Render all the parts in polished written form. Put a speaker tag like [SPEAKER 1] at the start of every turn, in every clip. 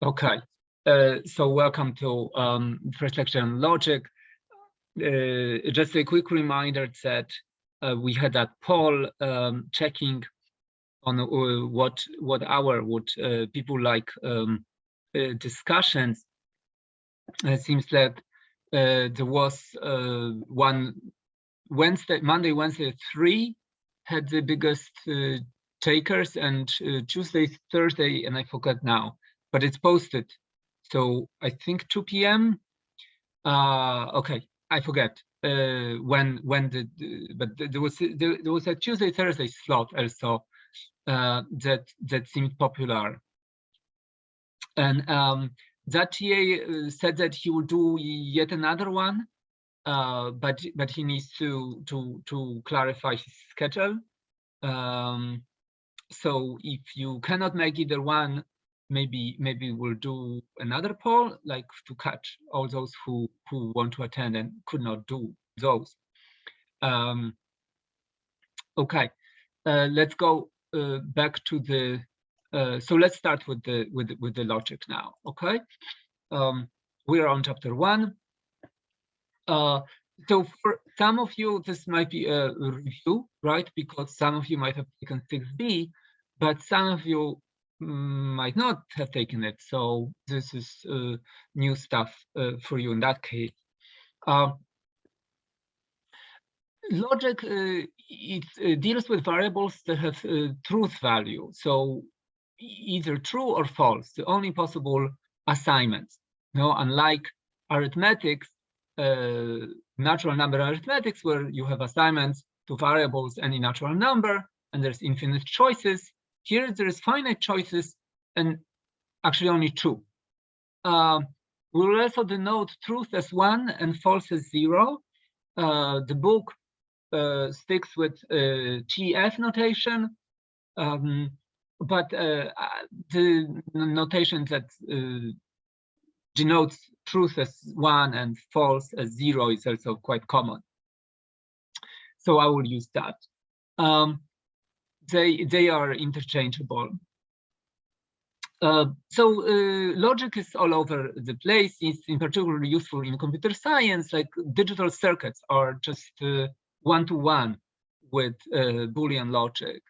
[SPEAKER 1] Okay, so welcome to first lecture on logic. Just a quick reminder that we had that poll checking on what hour would people like discussions. It seems that there was one Monday, Wednesday, 3 had the biggest takers, and Tuesday, Thursday, and I forgot now, but it's posted. So I think 2 p.m. Okay, I forget when but there was a Tuesday, Thursday slot also that seemed popular, and that TA said that he will do yet another one. But he needs to clarify his schedule. So if you cannot make either one, maybe we'll do another poll, like to catch all those who want to attend and could not do those. Okay, let's go back to the. So let's start with the logic now. Okay, we are on chapter 1. So for some of you, this might be a review, right? Because some of you might have taken 6D, but some of you might not have taken it. So this is new stuff for you in that case. Logic, it deals with variables that have truth value. So either true or false, the only possible assignments. Unlike arithmetics, natural number arithmetics, where you have assignments to variables any natural number, and there's infinite choices. Here there is finite choices and actually only 2. We will also denote truth as 1 and false as 0. The book sticks with TF notation, but the notation that denotes truth as 1 and false as 0 is also quite common. So I will use that. They are interchangeable. So logic is all over the place. It's in particular useful in computer science, like digital circuits are just one-to-one with Boolean logic.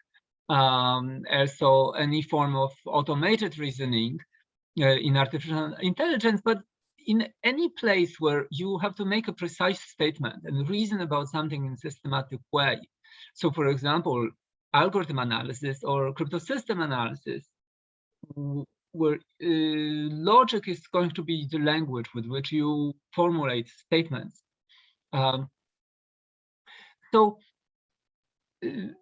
[SPEAKER 1] Also any form of automated reasoning in artificial intelligence, but in any place where you have to make a precise statement and reason about something in a systematic way. So for example, algorithm analysis or cryptosystem analysis, where logic is going to be the language with which you formulate statements. So the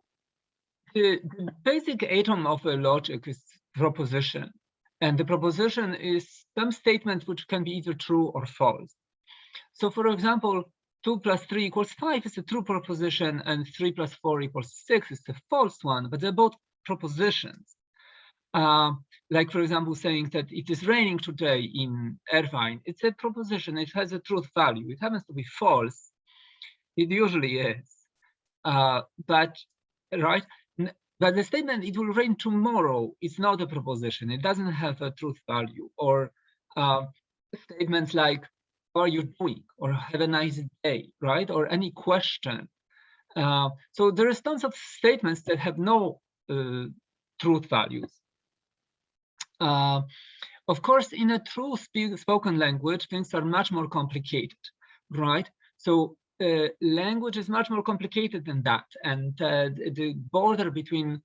[SPEAKER 1] basic atom of a logic is proposition. And the proposition is some statement which can be either true or false. So for example, 2 + 3 = 5 is a true proposition, and 3 + 4 = 6 is a false one, but they're both propositions. Like, for example, saying that it is raining today in Irvine, it's a proposition, it has a truth value. It happens to be false. It usually is. But the statement, it will rain tomorrow, it's not a proposition. It doesn't have a truth value. Or statements like, how are you doing? Or have a nice day, right? Or any question. So there is tons of statements that have no truth values. Of course, in a true spoken language, things are much more complicated, right? So language is much more complicated than that, and the border between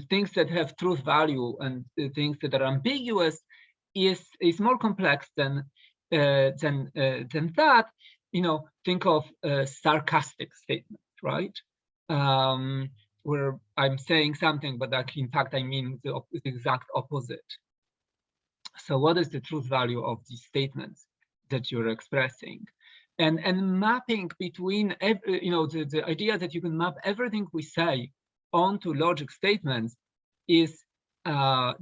[SPEAKER 1] things that have truth value and things that are ambiguous is more complex than that. Think of a sarcastic statement, right? Where I'm saying something, but in fact I mean the exact opposite. So what is the truth value of these statements that you're expressing? And mapping between, the idea that you can map everything we say onto logic statements is, there's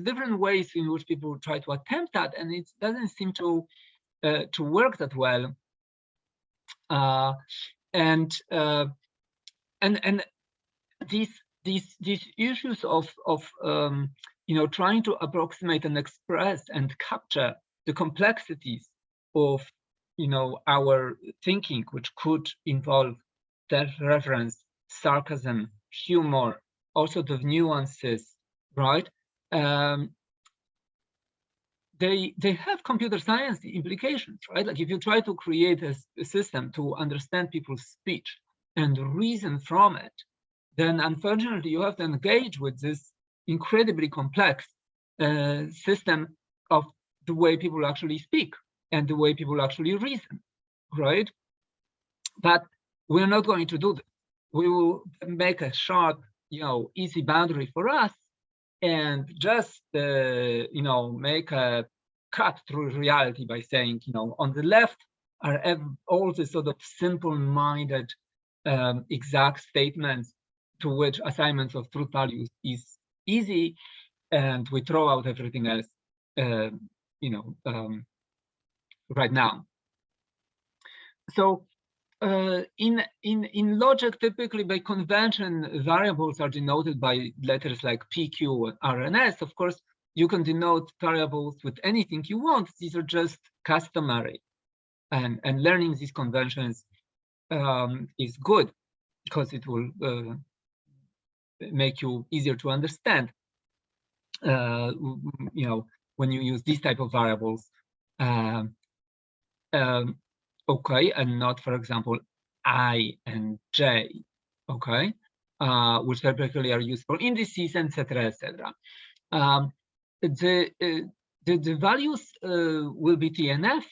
[SPEAKER 1] different ways in which people try to attempt that, and it doesn't seem to work that well. And these issues of trying to approximate and express and capture the complexities of, our thinking, which could involve self-reference, sarcasm, humor, all sorts of nuances, right? They have computer science implications, right? Like if you try to create a system to understand people's speech and reason from it, then unfortunately you have to engage with this incredibly complex system of the way people actually speak and the way people actually reason, right? But we're not going to do this. We will make a sharp, easy boundary for us and just, make a cut through reality by saying, on the left are all the sort of simple-minded exact statements to which assignments of truth values is easy, and we throw out everything else, right now. So in logic, typically by convention, variables are denoted by letters like P, Q, R, and S. Of course, you can denote variables with anything you want. These are just customary, and learning these conventions is good because it will make you easier to understand. When you use these type of variables, okay, and not, for example, I and J, okay, which typically are used for indices, etc., etc. The values will be T and F,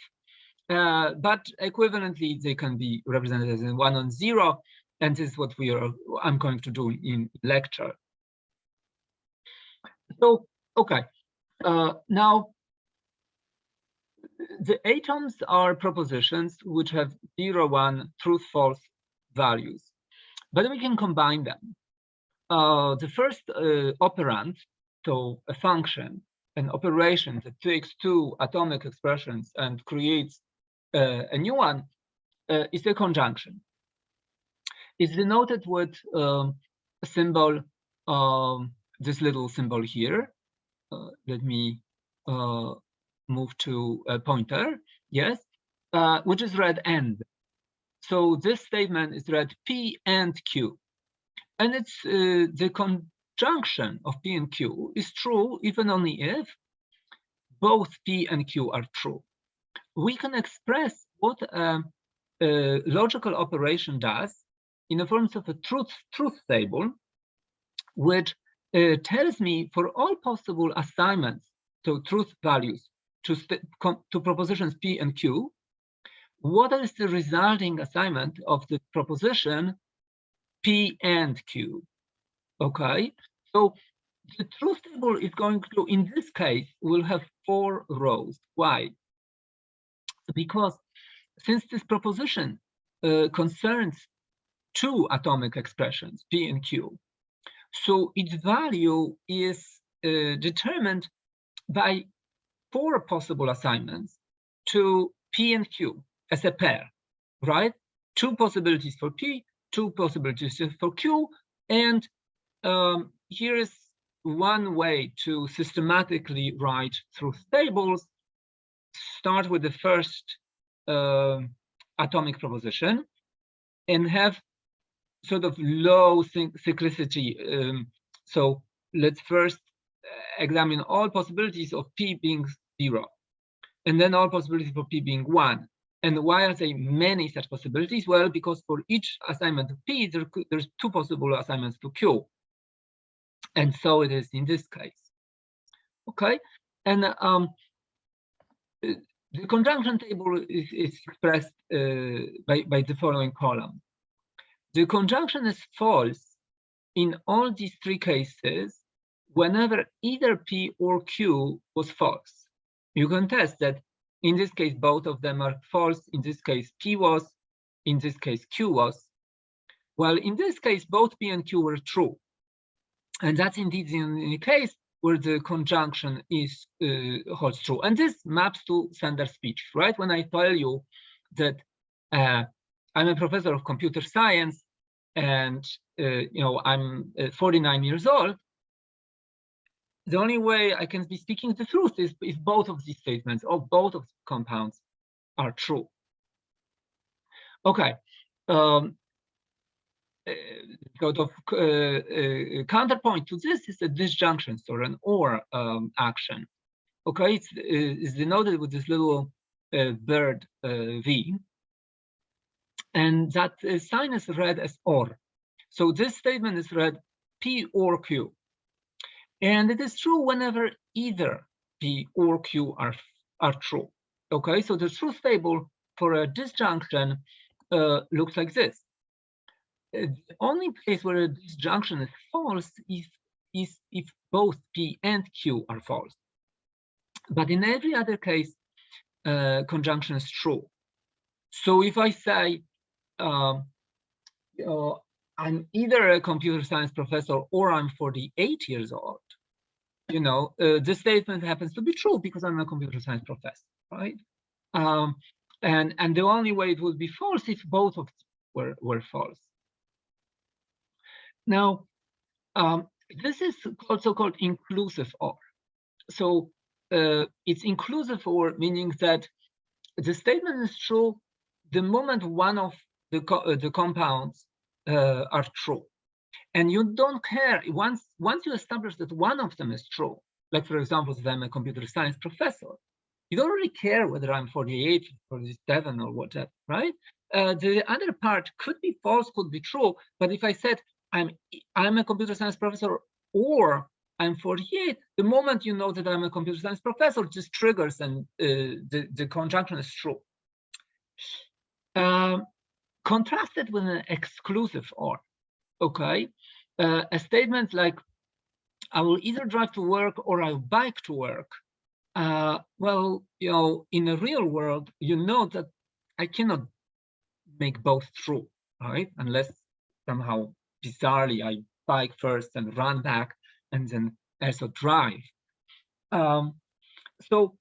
[SPEAKER 1] but equivalently they can be represented as 1 and 0, and this is what I'm going to do in lecture. So, okay, now the atoms are propositions which have 0, 1, truth, false values, but we can combine them. The first operand, so a function, an operation that takes two atomic expressions and creates a new one, is a conjunction. It's denoted with a symbol, this little symbol here. Let me move to a pointer, yes, which is read AND. So this statement is read P and Q. And it's the conjunction of P and Q is true even only if both P and Q are true. We can express what a logical operation does in the forms of a truth table, which tells me for all possible assignments to truth values to propositions P and Q, what is the resulting assignment of the proposition P and Q? Okay, so the truth table is going to, in this case, will have 4 rows. Why? Because since this proposition concerns 2 atomic expressions, P and Q, so its value is determined by 4 possible assignments to P and Q as a pair, right? 2 possibilities for P, 2 possibilities for Q, and here is one way to systematically write truth tables. Start with the first atomic proposition and have sort of low cyclicity. So let's first examine all possibilities of P being 0, and then all possibilities for P being 1. And why are there many such possibilities? Well, because for each assignment of P, there's 2 possible assignments to Q. And so it is in this case. Okay, and the conjunction table is expressed by the following column. The conjunction is false in all these 3 cases whenever either P or Q was false. You can test that in this case, both of them are false. In this case, P was. In this case, Q was. Well, in this case, both P and Q were true. And that's indeed the case where the conjunction is holds true. And this maps to standard speech, right? When I tell you that I'm a professor of computer science and I'm 49 years old, the only way I can be speaking the truth is if both of these statements or both of the compounds are true. Okay. Sort of counterpoint to this is a disjunction, or an or action. Okay, it's denoted with this little bird V, and that sign is read as or. So this statement is read P or Q, and it is true whenever either P or Q are true. Okay, so the truth table for a disjunction looks like this. The only place where a disjunction is false is if both P and Q are false. But in every other case, conjunction is true. So if I say I'm either a computer science professor or I'm 48 years old, the statement happens to be true because I'm a computer science professor, right? And the only way it would be false if both of them were false. Now, this is also called inclusive OR. So it's inclusive OR, meaning that the statement is true the moment one of the compounds are true. And you don't care, once you establish that one of them is true, like for example, if I'm a computer science professor, you don't really care whether I'm 48, 47, or whatever, right? The other part could be false, could be true, but if I said I'm a computer science professor or I'm 48, the moment you know that I'm a computer science professor, just triggers and the conjunction is true. Contrasted with an exclusive OR, okay? A statement like, I will either drive to work or I'll bike to work. Well, in the real world, you know that I cannot make both true, right? Unless somehow bizarrely I bike first and run back and then also drive. So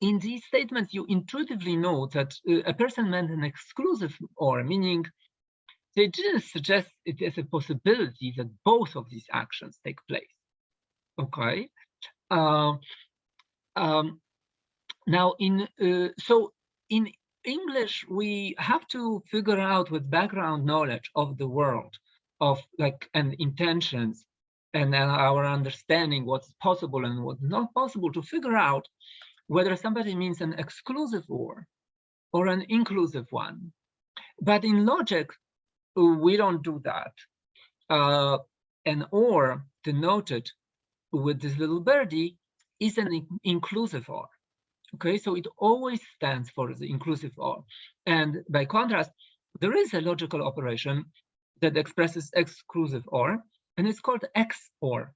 [SPEAKER 1] in these statements, you intuitively know that a person meant an exclusive OR, meaning they didn't suggest it as a possibility that both of these actions take place. Okay. Now, so in English, we have to figure out with background knowledge of the world, and intentions, and our understanding what's possible and what's not possible, to figure out whether somebody means an exclusive or an inclusive one. But in logic, we don't do that. An OR denoted with this little birdie is an inclusive OR. Okay, so it always stands for the inclusive OR. And by contrast, there is a logical operation that expresses exclusive OR, and it's called XOR.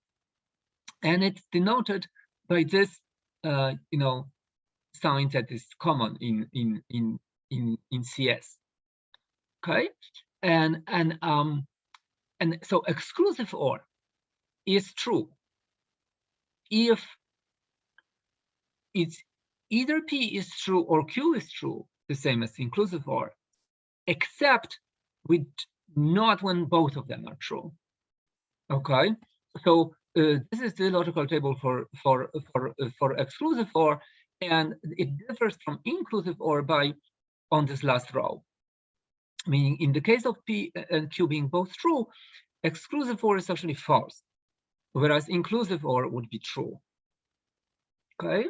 [SPEAKER 1] And it's denoted by this, sign that is common in CS. Okay, and so exclusive OR is true if it's either P is true or Q is true, the same as inclusive OR, except not when both of them are true. Okay, so this is the logical table for exclusive OR, and it differs from inclusive OR on this last row. Meaning, in the case of P and Q being both true, exclusive OR is actually false, whereas inclusive OR would be true. Okay.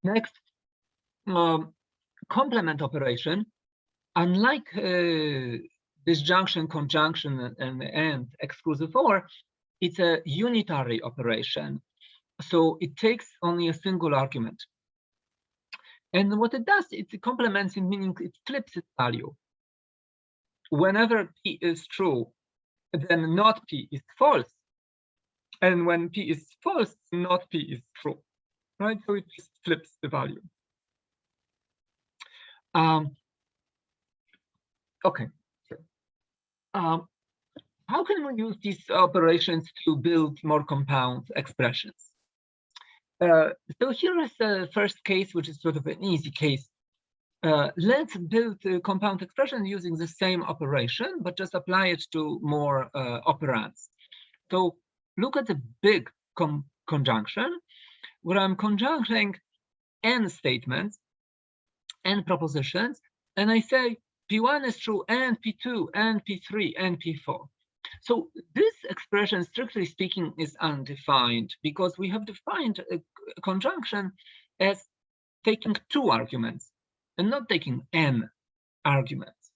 [SPEAKER 1] Next, complement operation. Unlike disjunction, conjunction, and exclusive OR, it's a unitary operation. So it takes only a single argument. And what it does, it complements, meaning it flips its value. Whenever P is true, then not P is false. And when P is false, not P is true. Right? So it just flips the value. Okay. How can we use these operations to build more compound expressions? So here is the first case, which is sort of an easy case. Let's build a compound expression using the same operation, but just apply it to more operands. So look at the big conjunction, where I'm conjuncting n statements, n propositions, and I say P1 is true, and P2, and P3, and P4. So this expression, strictly speaking, is undefined because we have defined a conjunction as taking 2 arguments and not taking n arguments.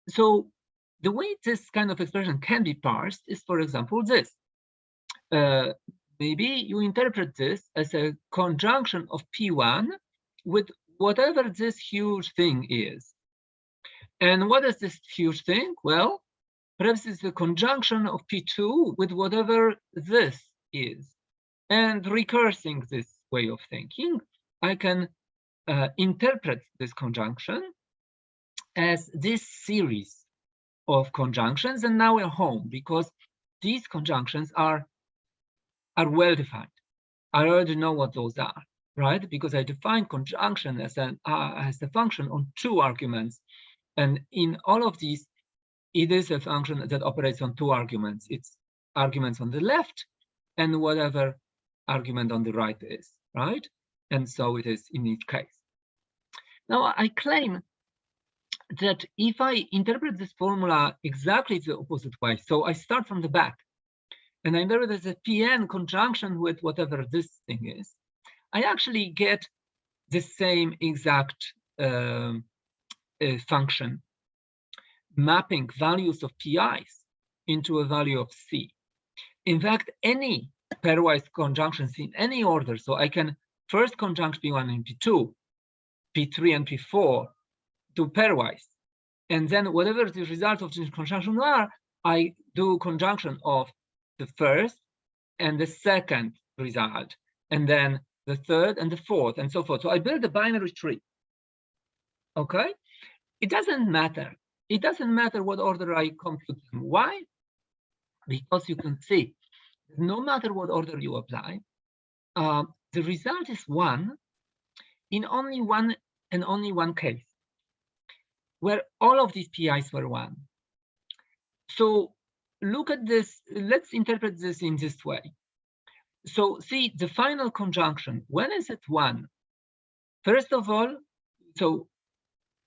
[SPEAKER 1] So the way this kind of expression can be parsed is, for example, this. Maybe you interpret this as a conjunction of P1 with whatever this huge thing is. And what is this huge thing? Well, perhaps it's the conjunction of P2 with whatever this is. And recursing this way of thinking, I can interpret this conjunction as this series of conjunctions, and now we're home because these conjunctions are well defined. I already know what those are, right? Because I define conjunction as a function on 2 arguments, and in all of these, it is a function that operates on 2 arguments. It's arguments on the left and whatever argument on the right is, right? And so it is in each case. Now, I claim that if I interpret this formula exactly the opposite way, so I start from the back, and I interpret it as a Pn conjunction with whatever this thing is, I actually get the same exact function, mapping values of Pi's into a value of C. In fact, any pairwise conjunctions in any order, so I can first conjunct P1 and P2, P3 and P4, do pairwise, and then whatever the result of this conjunction are, I do conjunction of the first and the second result, and then the third and the fourth, and so forth. So I build a binary tree. Okay, it doesn't matter. It doesn't matter what order I compute them. Why? Because you can see, no matter what order you apply, the result is 1 in only one case, where all of these PIs were 1. So look at this. Let's interpret this in this way. So see, the final conjunction, when is it 1? First of all, so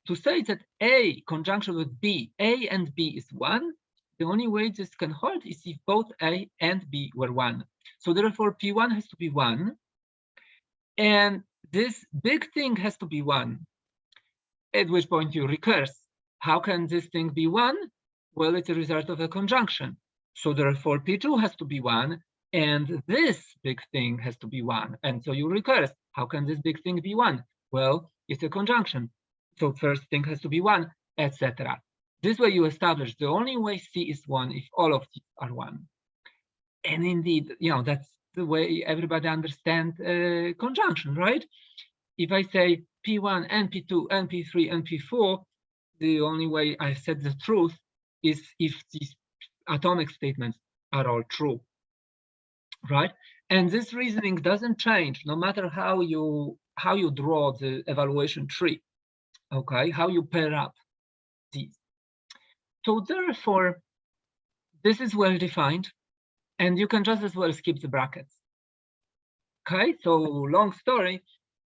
[SPEAKER 1] to say that A conjunction with B, A and B is 1, the only way this can hold is if both A and B were 1. So therefore, P1 has to be 1. And this big thing has to be 1, at which point you recurse. How can this thing be 1? Well, it's a result of a conjunction. So therefore, P2 has to be 1, and this big thing has to be 1. And so you recurse. How can this big thing be 1? Well, it's a conjunction. So first thing has to be 1, etc. This way you establish the only way C is 1 if all of these are 1. And indeed, that's the way everybody understands conjunction, right? If I say P1 and P2 and P3 and P4, the only way I said the truth is if these atomic statements are all true, right? And this reasoning doesn't change no matter how you draw the evaluation tree, okay? How you pair up these. So therefore, this is well defined, and you can just as well skip the brackets. Okay, so long story,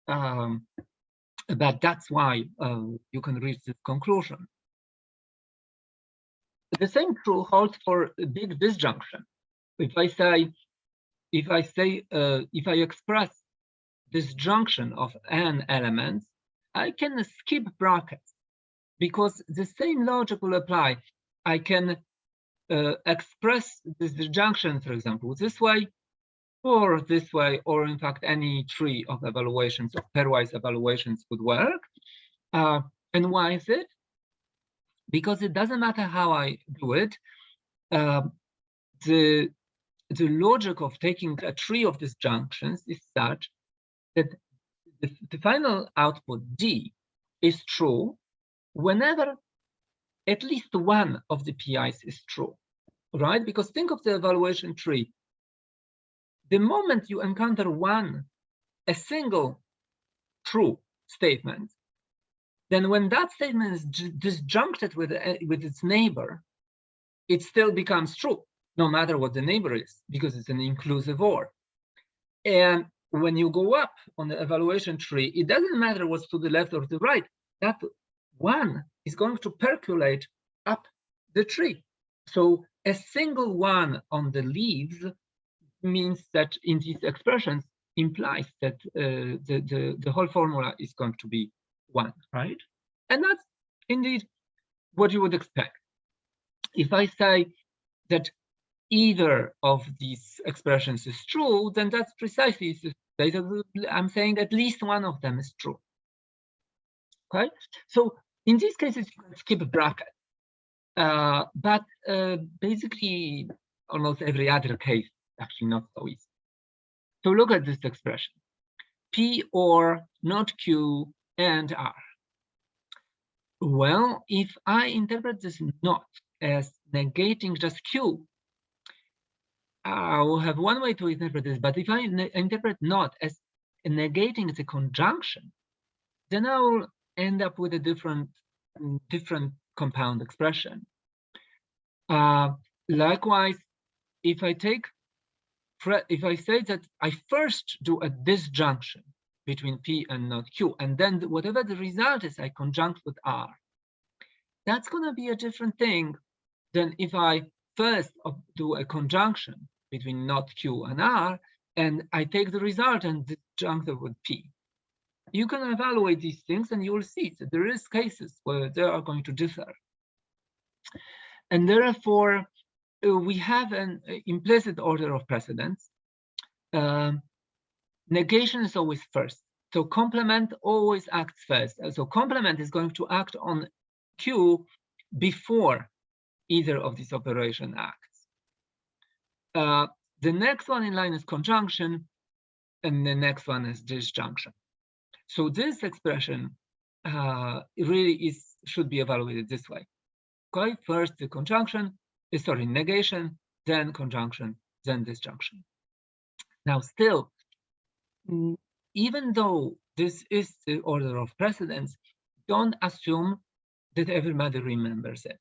[SPEAKER 1] but that's why you can reach this conclusion. The same true holds for a big disjunction. If I express disjunction of n elements, I can skip brackets because the same logic will apply. I can express this disjunction, for example, this way, or this way, or in fact, any tree of evaluations, of pairwise evaluations would work. And why is it? Because it doesn't matter how I do it. The logic of taking a tree of disjunctions is such that the final output D is true whenever at least one of the PIs is true, right? Because think of the evaluation tree. The moment you encounter a single true statement, then when that statement is disjuncted with its neighbor, it still becomes true. no matter what the neighbor is, because it's an inclusive OR. And when you go up on the evaluation tree, it doesn't matter what's to the left or to the right. That one is going to percolate up the tree. So a single one on the leaves means that in these expressions implies that the whole formula is going to be one, right? And that's indeed what you would expect. If I say that either of these expressions is true, then that's precisely the state of I'm saying at least one of them is true. Okay, so in these cases you can skip a bracket, but basically almost every other case actually not so easy. So look at this expression: P or not Q and R. Well, if I interpret this not as negating just Q, I will have one way to interpret this, but if I interpret not as negating the conjunction, then I will end up with a different compound expression. Likewise, if I say that I first do a disjunction between P and not Q, and then whatever the result is, I conjunct with R, that's going to be a different thing than if I first do a conjunction between not Q and R, and I take the result and disjunct it with P. You can evaluate these things and you will see that there is cases where they are going to differ. And therefore, we have an implicit order of precedence. Negation is always first. So complement always acts first. So complement is going to act on Q before either of these operation acts. The next one in line is conjunction, and the next one is disjunction. So this expression really should be evaluated this way. Okay, first the conjunction, negation, then conjunction, then disjunction. Now still, even though this is the order of precedence, don't assume that everybody remembers it.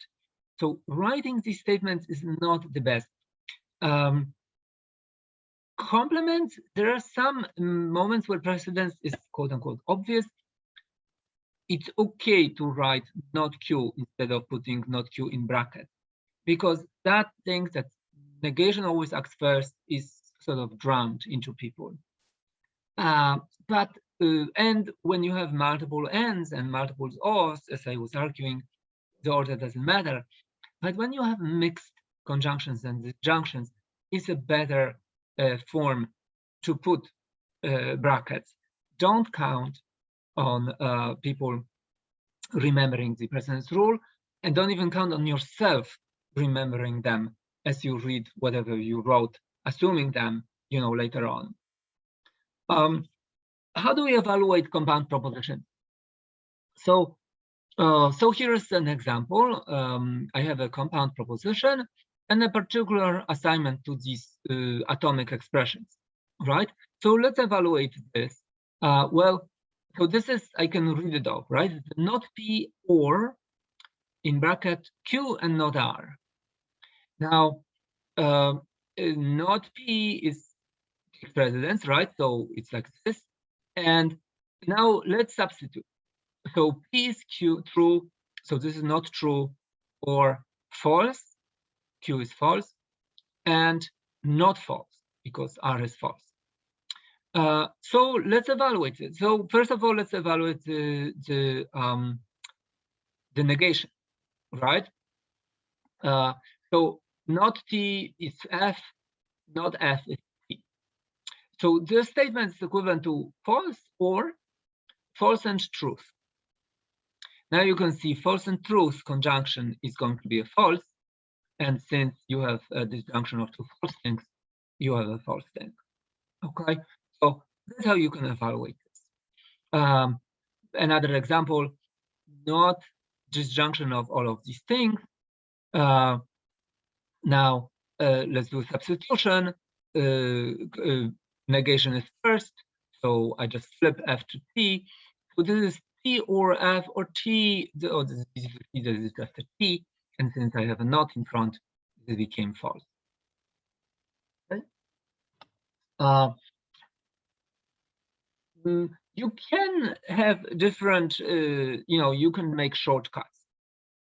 [SPEAKER 1] So writing these statements is not the best. Complement, there are some moments where precedence is quote unquote obvious. It's okay to write not Q instead of putting not Q in brackets, because that thing that negation always acts first is sort of drowned into people. And when you have multiple ends and multiple ors, as I was arguing, the order doesn't matter. But when you have mixed conjunctions and disjunctions, it's a better form to put brackets. Don't count on people remembering the precedence rule, and don't even count on yourself remembering them as you read whatever you wrote, assuming them, later on. How do we evaluate compound propositions? So here's an example. I have a compound proposition and a particular assignment to these atomic expressions, right? So let's evaluate this. So this is, I can read it off, right? Not P or, in bracket, Q and not R. Now, not P is precedence, right? So it's like this. And now let's substitute. So P is Q, true. So this is not true, or false. Q is false, and not false because R is false. So let's evaluate it. So first of all, let's evaluate the negation, right? So not T is F, not F is T. So this statement is equivalent to false or false and truth. Now you can see false and truth conjunction is going to be a false. And since you have a disjunction of two false things, you have a false thing. Okay, so that's how you can evaluate this. Another example, not disjunction of all of these things. Now let's do substitution. Negation is first, so I just flip F to T. So this is T or F or T. Oh, this is just a T. And since I have a not in front, this became false. You can have different, you can make shortcuts,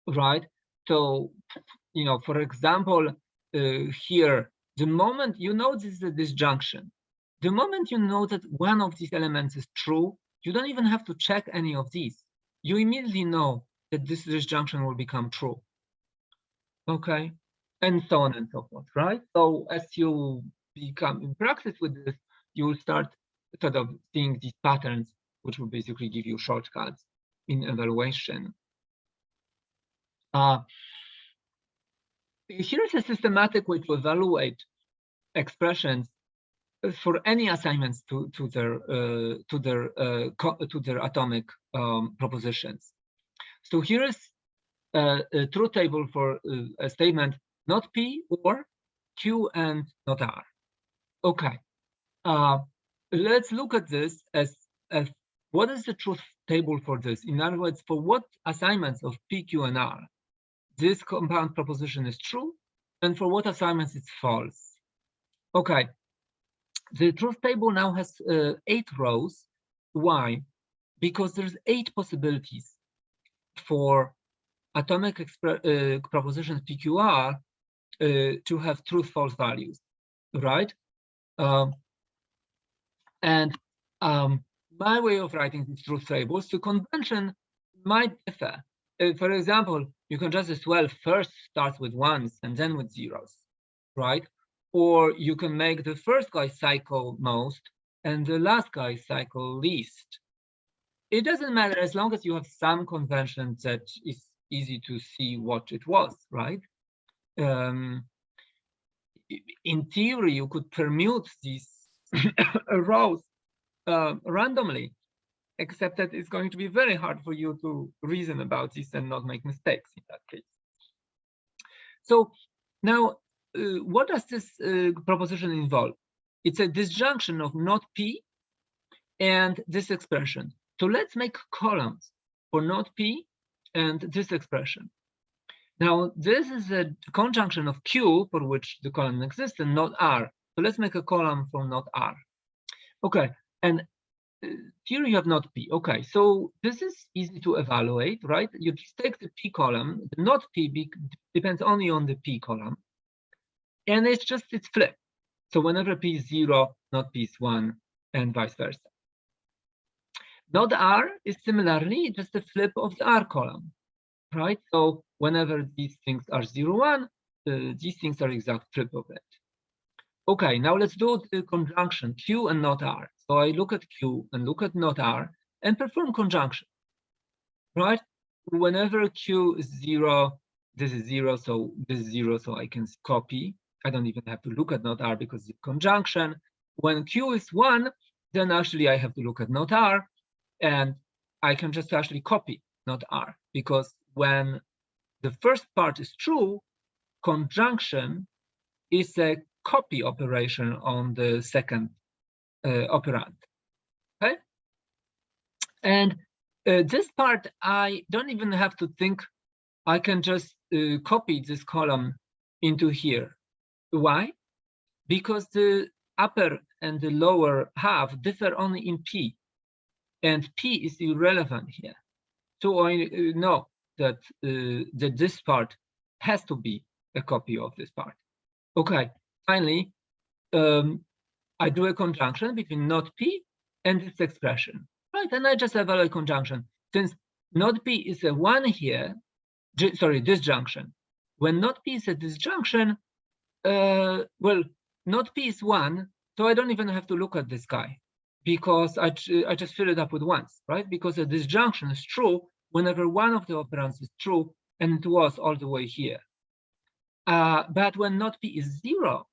[SPEAKER 1] right? So, for example, here, the moment you know this is a disjunction, the moment you know that one of these elements is true, you don't even have to check any of these. You immediately know that this disjunction will become true. Okay, and so on and so forth, right? So as you become in practice with this, you will start sort of seeing these patterns, which will basically give you shortcuts in evaluation. Here's a systematic way to evaluate expressions for any assignments to their atomic propositions. So here is a truth table for a statement not P or Q and not R. Okay, let's look at this as what is the truth table for this? In other words, for what assignments of P, Q, and R this compound proposition is true, and for what assignments it's false. Okay, the truth table now has 8 rows. Why? Because there's 8 possibilities for atomic propositions PQR to have truth-false values, right? My way of writing these truth tables, the convention might differ. For example, you can just as well first start with ones and then with zeros, right? Or you can make the first guy cycle most and the last guy cycle least. It doesn't matter as long as you have some convention that is easy to see what it was, right? In theory, you could permute these rows randomly, except that it's going to be very hard for you to reason about this and not make mistakes in that case. So now, what does this proposition involve? It's a disjunction of not P and this expression. So let's make columns for not P and this expression. Now, this is a conjunction of Q for which the column exists and not R. So let's make a column for not R. Okay, and here you have not P. Okay, so this is easy to evaluate, right? You just take the P column, the not P depends only on the P column, and it's flipped. So whenever P is 0, not P is 1, and vice versa. Not R is similarly just a flip of the R column, right? So whenever these things are 0, 1, these things are exact flip of it. Okay, now let's do the conjunction Q and not R. So I look at Q and look at not R and perform conjunction, right? Whenever Q is 0, this is 0, so this is 0, so I can copy. I don't even have to look at not R because it's conjunction. When Q is 1, then actually I have to look at not R, and I can just actually copy not R, because when the first part is true, conjunction is a copy operation on the second operand. Okay, and this part I don't even have to think. I can just copy this column into here. Why? Because the upper and the lower half differ only in P, and P is irrelevant here. So I know that this part has to be a copy of this part. Okay, finally, I do a conjunction between not P and this expression, right? And I just evaluate conjunction. Since not P is a 1 here, sorry, disjunction. When not P is a disjunction, well, not P is 1, so I don't even have to look at this guy, because I just fill it up with ones, right? Because a disjunction is true whenever one of the operands is true, and it was all the way here. But when not P is 0,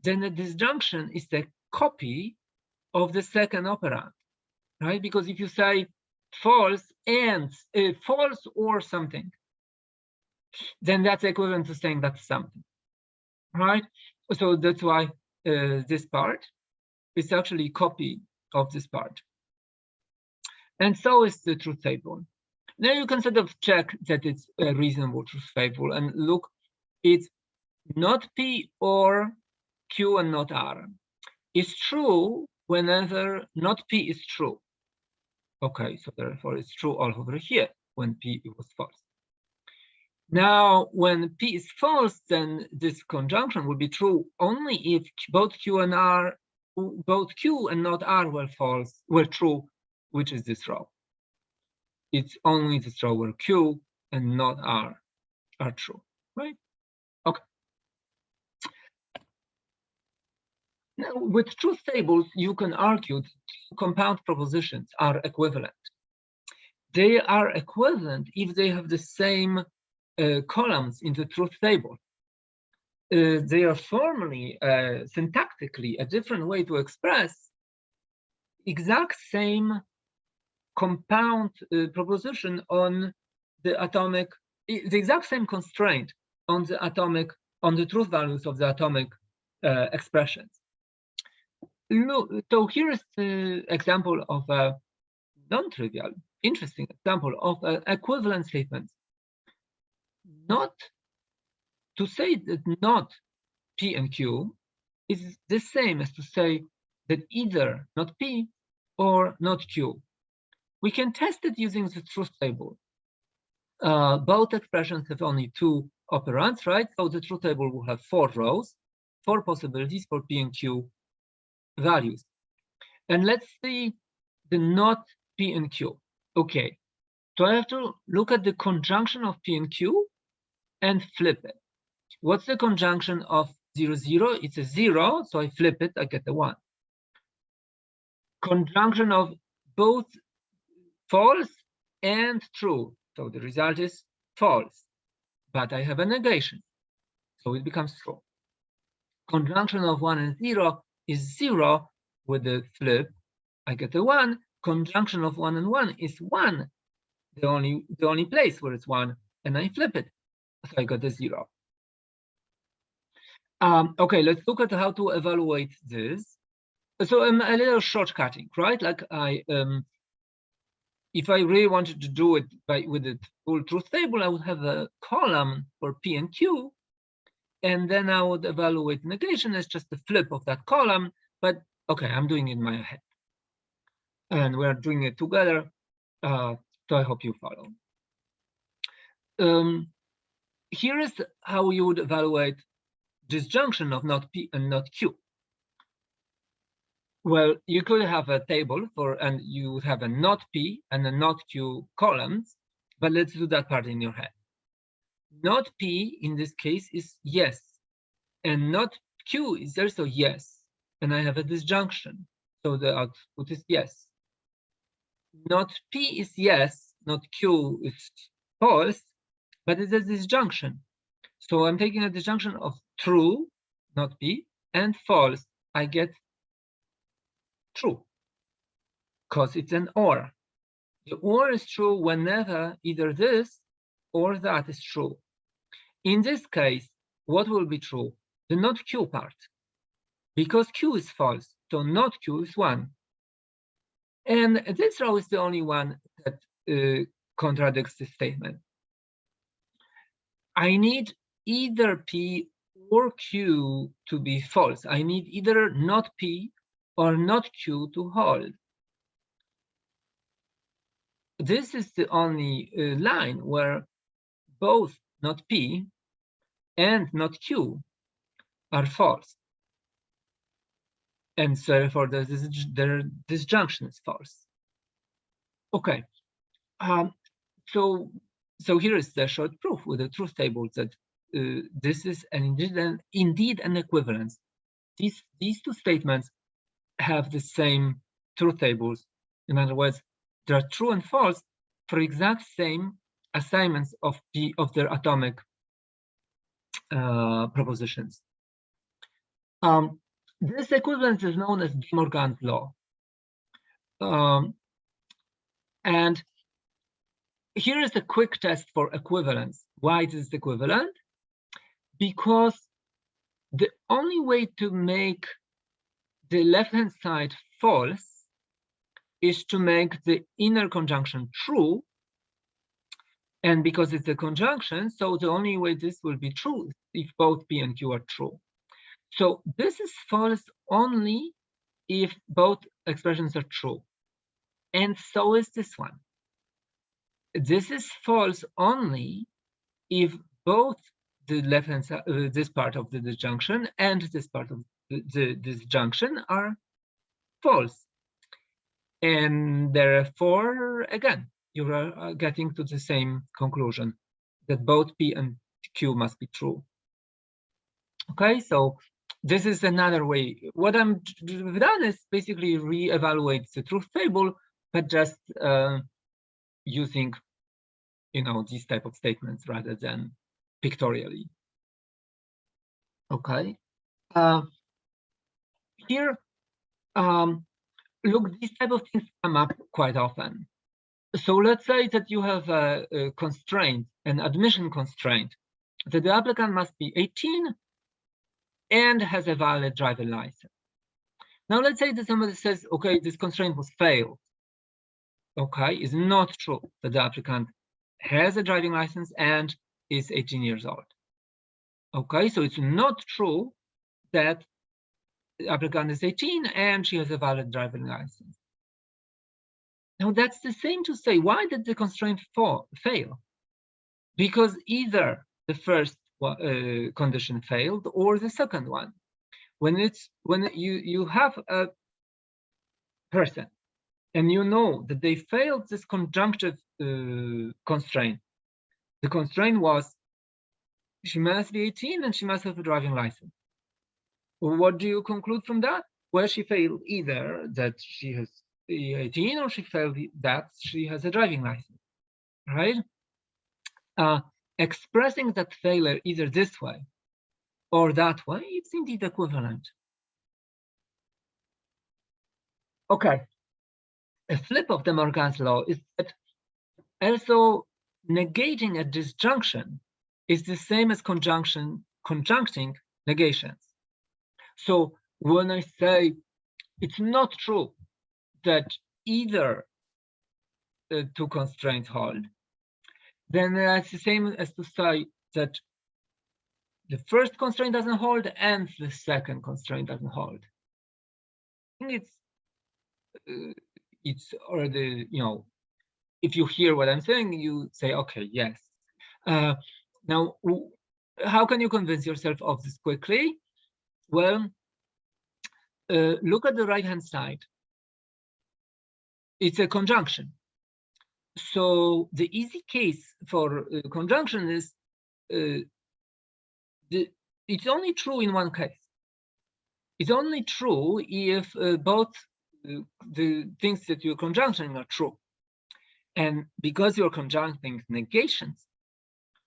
[SPEAKER 1] then the disjunction is a copy of the second operand, right? Because if you say false and false or something, then that's equivalent to saying that's something, right? So that's why this part is actually a copy of this part. And so is the truth table. Now you can sort of check that it's a reasonable truth table and look, it's not P or Q and not R. is true whenever not P is true. Okay, so therefore it's true all over here when P was false. Now, when P is false, then this conjunction will be true only if both Q and not R were true, which is this row. It's only this row where Q and not R are true, right? Okay. Now, with truth tables, you can argue that compound propositions are equivalent. They are equivalent if they have the same columns in the truth table. They are formally, syntactically, a different way to express exact same compound proposition on the atomic, the exact same constraint on the truth values of the atomic expressions. Look, so here is the example of a non-trivial, interesting example of an equivalent statement. Not to say that not P and Q is the same as to say that either not P or not Q. We can test it using the truth table. Both expressions have only two operands, right? So the truth table will have 4 rows, 4 possibilities for P and Q values. And let's see the not P and Q. Okay, so I have to look at the conjunction of P and Q and flip it. What's the conjunction of 0, 0? It's a 0, so I flip it, I get the 1. Conjunction of both false and true, so the result is false, but I have a negation, so it becomes true. Conjunction of 1 and 0 is 0, with the flip, I get a 1. Conjunction of 1 and 1 is 1, the only place where it's 1, and I flip it, so I got a 0. Okay, let's look at how to evaluate this. So I'm a little shortcutting, right? Like if I really wanted to do it with the full truth table, I would have a column for P and Q, and then I would evaluate negation as just the flip of that column. But okay, I'm doing it in my head, and we're doing it together. So I hope you follow. Here is how you would evaluate disjunction of not P and not Q. Well, you could have a table and you would have a not P and a not Q columns, but let's do that part in your head. Not P in this case is yes, and not Q is also yes, and I have a disjunction, so the output is yes. Not P is yes, not Q is false, but it's a disjunction. So I'm taking a disjunction of true, not P, and false. I get true, because it's an or. The or is true whenever either this or that is true. In this case, what will be true? The not Q part, because Q is false, so not Q is 1. And this row is the only one that contradicts this statement. I need either P or Q to be false. I need either not P or not Q to hold. This is the only line where both not P and not Q are false. And so therefore their disjunction is false. Okay. So here is the short proof with the truth table that this is indeed an equivalence. These two statements have the same truth tables. In other words, they are true and false for exact same assignments of their atomic propositions. This equivalence is known as De Morgan's law. And here is a quick test for equivalence. Why is it equivalent? Because the only way to make the left-hand side false is to make the inner conjunction true. And because it's a conjunction, so the only way this will be true is if both P and Q are true. So this is false only if both expressions are true. And so is this one. This is false only if both the left-hand side, this part of the disjunction and this part of the disjunction are false. And therefore, again, you are getting to the same conclusion that both P and Q must be true. Okay, so this is another way. What I'm done is basically re-evaluate the truth table, but just using, these type of statements rather than pictorially. Okay. Here, look, these type of things come up quite often. So let's say that you have a constraint, an admission constraint, that the applicant must be 18 and has a valid driving license. Now let's say that somebody says, okay, this constraint was failed. Okay, it's not true that the applicant has a driving license and is 18 years old. Okay, so it's not true that the applicant is 18 and she has a valid driving license. Now that's the same to say, why did the constraint fail? Because either the first condition failed or the second one. When you have a person and you know that they failed this conjunctive constraint, the constraint was she must be 18 and she must have a driving license. What do you conclude from that? Well, she failed either that she has 18 or she failed that she has a driving license, right? Expressing that failure either this way or that way, it's indeed equivalent. Okay, a flip of De Morgan's law is that also negating a disjunction is the same as conjuncting negations. So when I say it's not true that either two constraints hold, then that's the same as to say that the first constraint doesn't hold and the second constraint doesn't hold. I think it's already, if you hear what I'm saying, you say, okay, yes. Now, how can you convince yourself of this quickly? Well, look at the right-hand side. It's a conjunction. So the easy case for conjunction is it's only true in one case. It's only true if both the things that you're conjuncting are true. And because you're conjuncting negations,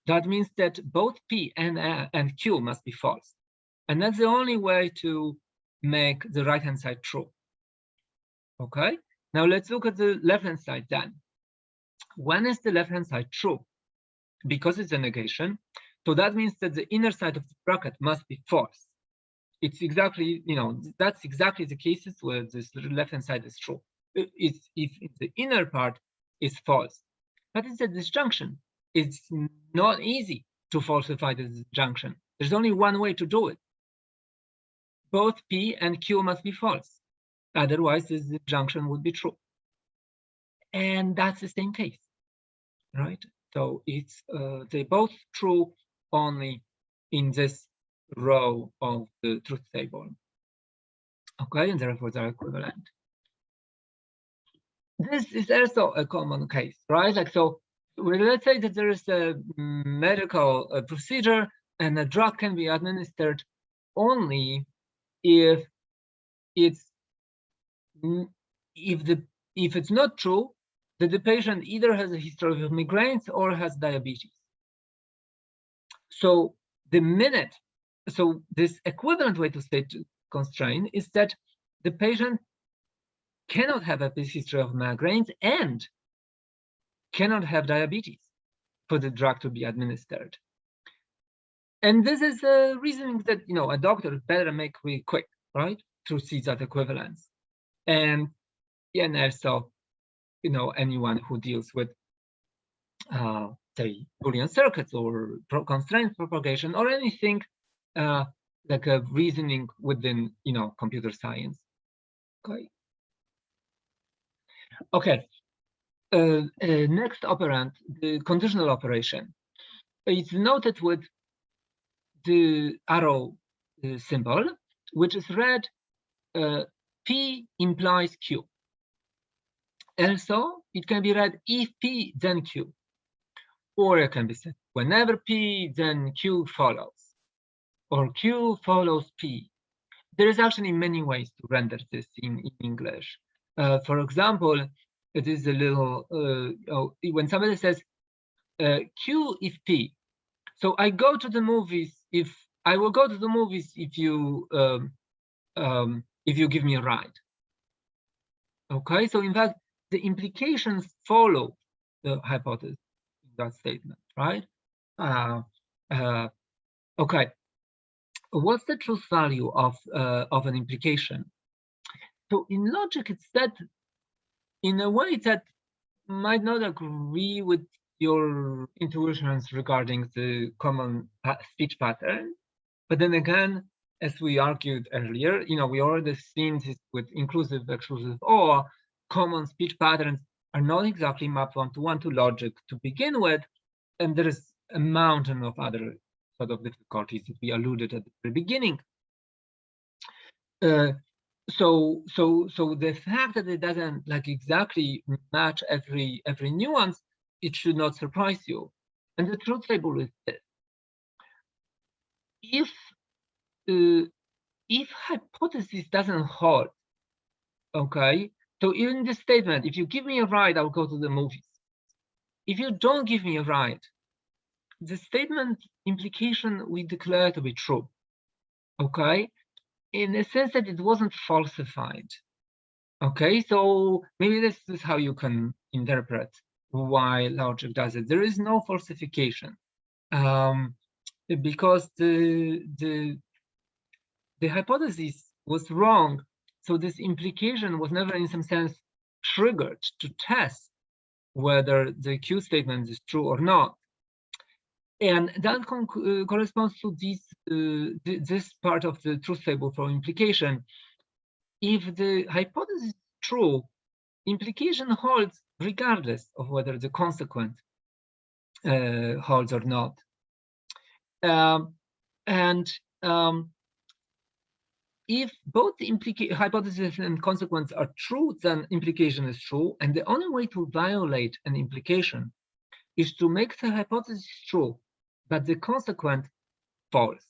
[SPEAKER 1] that means that both P and Q must be false. And that's the only way to make the right-hand side true. Okay, now let's look at the left-hand side then. When is the left-hand side true? Because it's a negation, so that means that the inner side of the bracket must be false. It's exactly, that's exactly the cases where this left-hand side is true. If the inner part is false, but it's a disjunction. It's not easy to falsify the disjunction. There's only one way to do it. Both P and Q must be false. Otherwise, this disjunction would be true. And that's the same case, right? So it's they both true only in this row of the truth table. Okay, and therefore they're equivalent. This is also a common case, right? Like, so let's say that there is a medical procedure and a drug can be administered only if it's not true that the patient either has a history of migraines or has diabetes. So this equivalent way to state constraint is that the patient cannot have a history of migraines and cannot have diabetes for the drug to be administered. And this is a reasoning that a doctor better make really quick, right, to see that equivalence. And also, anyone who deals with say Boolean circuits or constraint propagation or anything like a reasoning within computer science Okay. Next operand, the conditional operation. It's noted with the arrow symbol, which is read P implies Q. Also, it can be read if P, then Q. Or it can be said whenever P, then Q follows. Or Q follows P. There is actually many ways to render this in English. For example, it is a little, when somebody says Q if P. So I go to the movies if I will go to the movies if you give me a ride. Okay, so in fact, the implications follow the hypothesis in that statement, right? Okay, what's the truth value of an implication? So in logic, it's said in a way that might not agree with your intuitions regarding the common speech pattern, but then again, as we argued earlier, we already seen this with inclusive, exclusive, or common speech patterns are not exactly mapped one-to-one to logic to begin with, and there is a mountain of other sort of difficulties that we alluded at the very beginning. So the fact that it doesn't exactly match every nuance, it should not surprise you. And the truth table is this: if hypothesis doesn't hold, okay, so in this statement, if you give me a ride, I'll go to the movies. If you don't give me a ride, the statement implication we declare to be true, okay, in the sense that it wasn't falsified. Okay, so maybe this is how you can interpret why logic does it. There is no falsification, because the hypothesis was wrong. So this implication was never, in some sense, triggered to test whether the Q statement is true or not. And that corresponds to this part of the truth table for implication. If the hypothesis is true, implication holds regardless of whether the consequent holds or not. If both the hypothesis and consequence are true, then implication is true. And the only way to violate an implication is to make the hypothesis true, but the consequent false.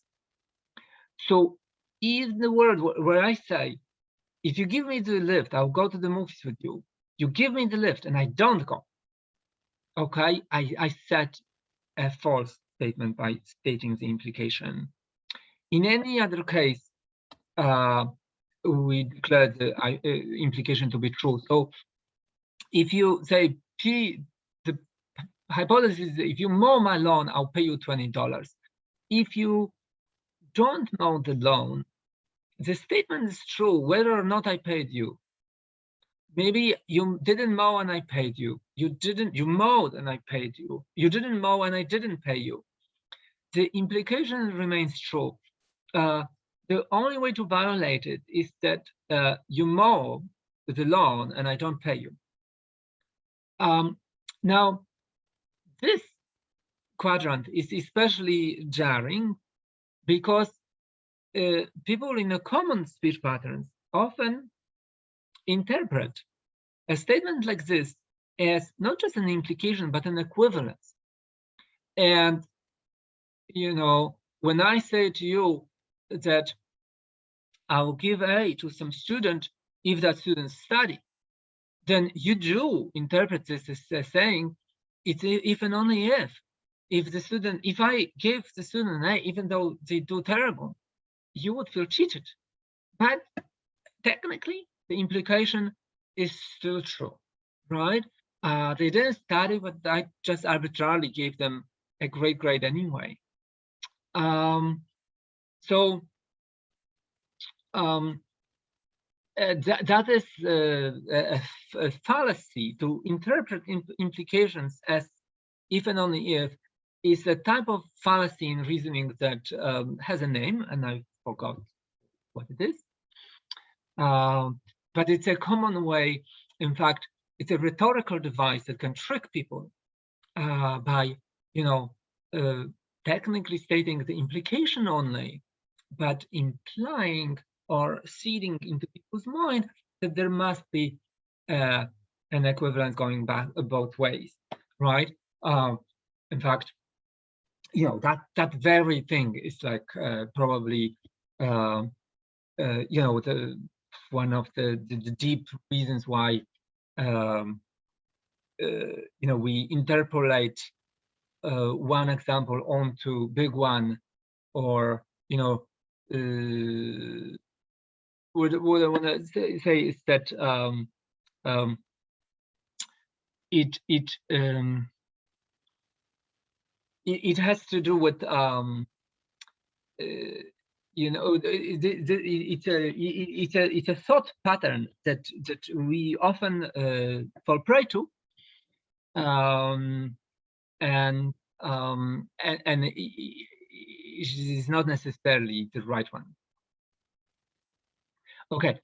[SPEAKER 1] So if the word where I say, if you give me the lift, I'll go to the movies with you. You give me the lift and I don't go. Okay, I set a false statement by stating the implication. In any other case, we declare the implication to be true. So if you say P, the hypothesis is if you mow my lawn, I'll pay you $20. If you don't mow the lawn, the statement is true whether or not I paid you. Maybe you didn't mow and I paid you. You mowed and I paid you. You didn't mow and I didn't pay you. The implication remains true. The only way to violate it is that you mow the lawn and I don't pay you. Now, this quadrant is especially jarring because people in the common speech patterns often interpret a statement like this as not just an implication, but an equivalence. And, when I say to you that I will give A to some student if that student study, then you do interpret this as saying it's if and only if I give the student an A, even though they do terrible, you would feel cheated. But technically, the implication is still true, right? They didn't study, but I just arbitrarily gave them a great grade anyway. That is a fallacy. To interpret implications as if and only if is a type of fallacy in reasoning that has a name, and I forgot what it is. but it's a common way. In fact, it's a rhetorical device that can trick people by, technically stating the implication only, but implying or seeding into people's mind that there must be an equivalence going back both ways, right? In fact, that very thing is like probably one of the deep reasons why we interpolate one example onto big one, or what I want to say is that it has to do with it's a thought pattern that we often fall prey to, and it is not necessarily the right one. Okay.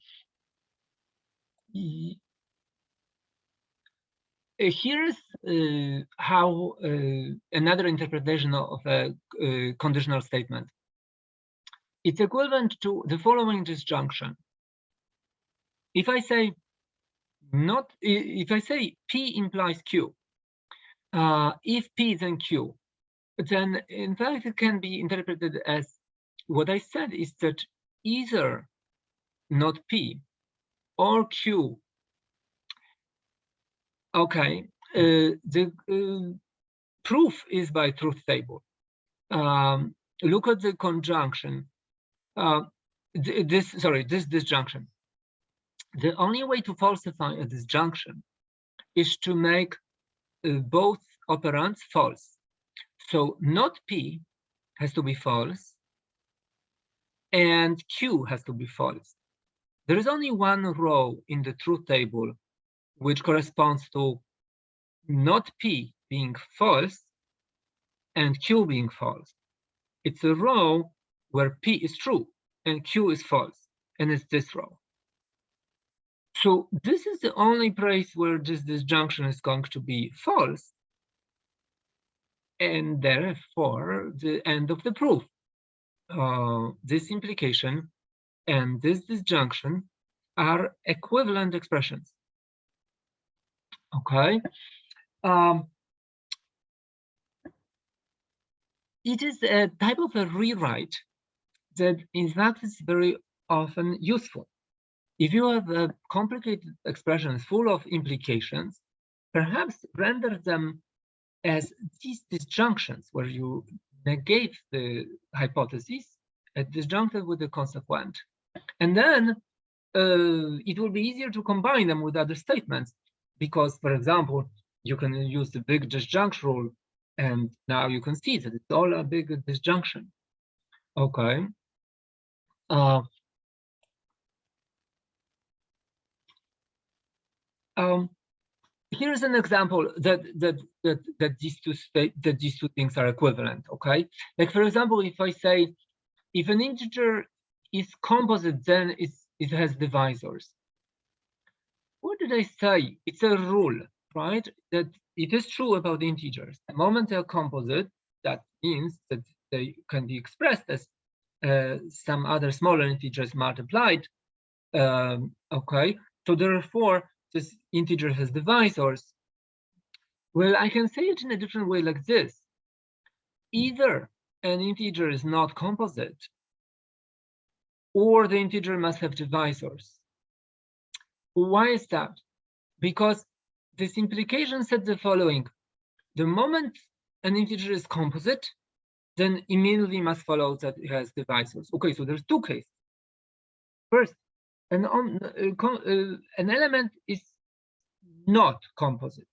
[SPEAKER 1] Here's how another interpretation of a conditional statement. It's equivalent to the following disjunction. If I say P implies Q, if P then Q, then in fact it can be interpreted as what I said is that either not P or Q. Okay, the proof is by truth table. Look at the conjunction. This disjunction. The only way to falsify a disjunction is to make both operands false. So not P has to be false, and Q has to be false. There is only one row in the truth table which corresponds to not P being false and Q being false. It's a row where P is true and Q is false, and it's this row. So this is the only place where this disjunction is going to be false, and therefore the end of the proof. This implication and this disjunction are equivalent expressions. Okay. It is a type of a rewrite that in fact is very often useful. If you have a complicated expressions full of implications, perhaps render them as these disjunctions where you negate the hypothesis and disjunct it with the consequent. And then it will be easier to combine them with other statements, because, for example, you can use the big disjunct rule, and now you can see that it's all a big disjunction. Okay. Here's an example that these two things are equivalent. Okay, like for example, if I say if an integer is composite, then it has divisors. What did I say? It's a rule, right? That it is true about integers. The moment they're composite, that means that they can be expressed as some other smaller integers multiplied. Okay, so therefore this integer has divisors. Well, I can say it in a different way like this. Either an integer is not composite, or the integer must have divisors. Why is that? Because this implication said the following: the moment an integer is composite, then immediately must follow that it has divisors. Okay, so there's two cases. First, an element is not composite.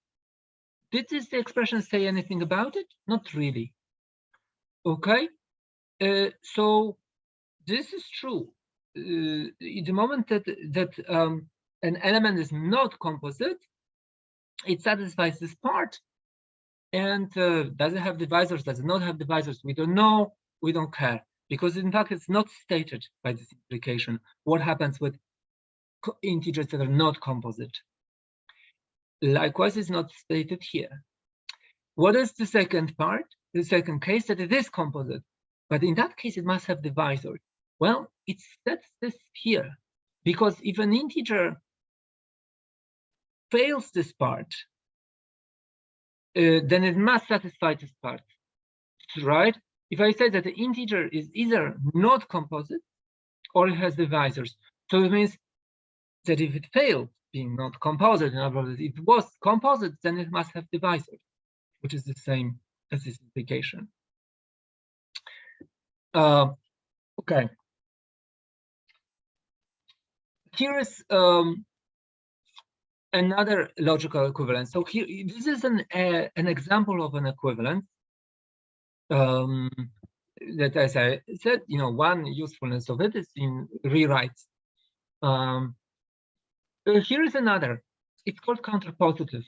[SPEAKER 1] Did this expression say anything about it? Not really. Okay, so this is true. The moment that an element is not composite, it satisfies this part. And does it have divisors? Does it not have divisors? We don't know. We don't care, because in fact it's not stated by this implication what happens with integers that are not composite. Likewise, it's not stated here. What is the second part? The second case, that it is composite, but in that case, it must have divisors. Well, it sets this here, because if an integer fails this part, then it must satisfy this part, right? If I say that the integer is either not composite or it has divisors, so it means that if it failed being not composite, in other words, if it was composite, then it must have divisors, which is the same as this implication. Okay. Here is another logical equivalence. So here, this is an example of an equivalence. That, as I said, one usefulness of it is in rewrites. Here is another. It's called contrapositive.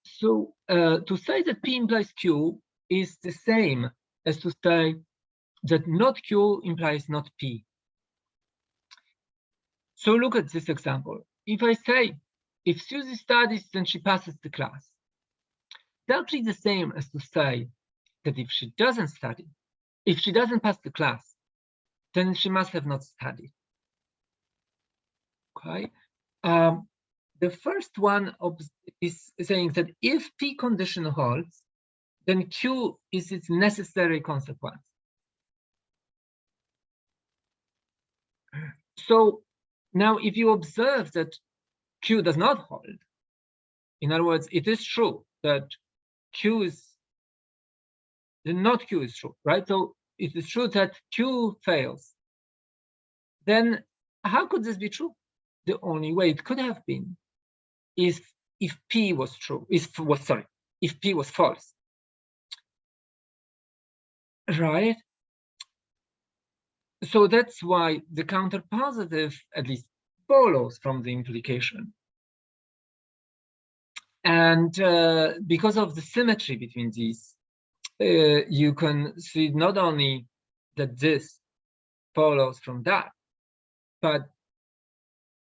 [SPEAKER 1] So to say that P implies Q is the same as to say that not Q implies not P. So look at this example. If I say, if Susie studies, then she passes the class. It's actually the same as to say that if she doesn't study, if she doesn't pass the class, then she must have not studied. Okay. The first one is saying that if P condition holds, then Q is its necessary consequence. So now if you observe that Q does not hold, in other words, it is true that not Q is true, right? So it is true that Q fails. Then how could this be true? The only way it could have been is if P was true, if P was false, right? So that's why the counterpositive at least follows from the implication. And because of the symmetry between these, you can see not only that this follows from that, but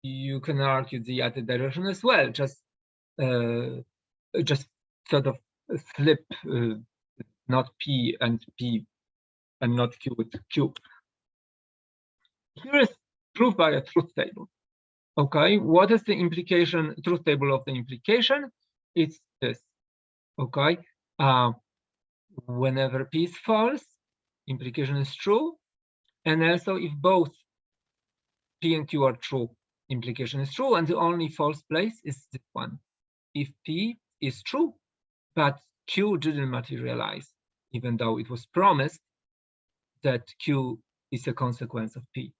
[SPEAKER 1] you can argue the other direction as well. Just sort of flip not P and not Q with Q. Here is proof by a truth table. Okay, what is the implication, truth table of the implication? It's this. Okay, whenever P is false, implication is true, and also if both P and Q are true, implication is true, and the only false place is this one. If P is true, but Q didn't materialize, even though it was promised that Q is a consequence of P.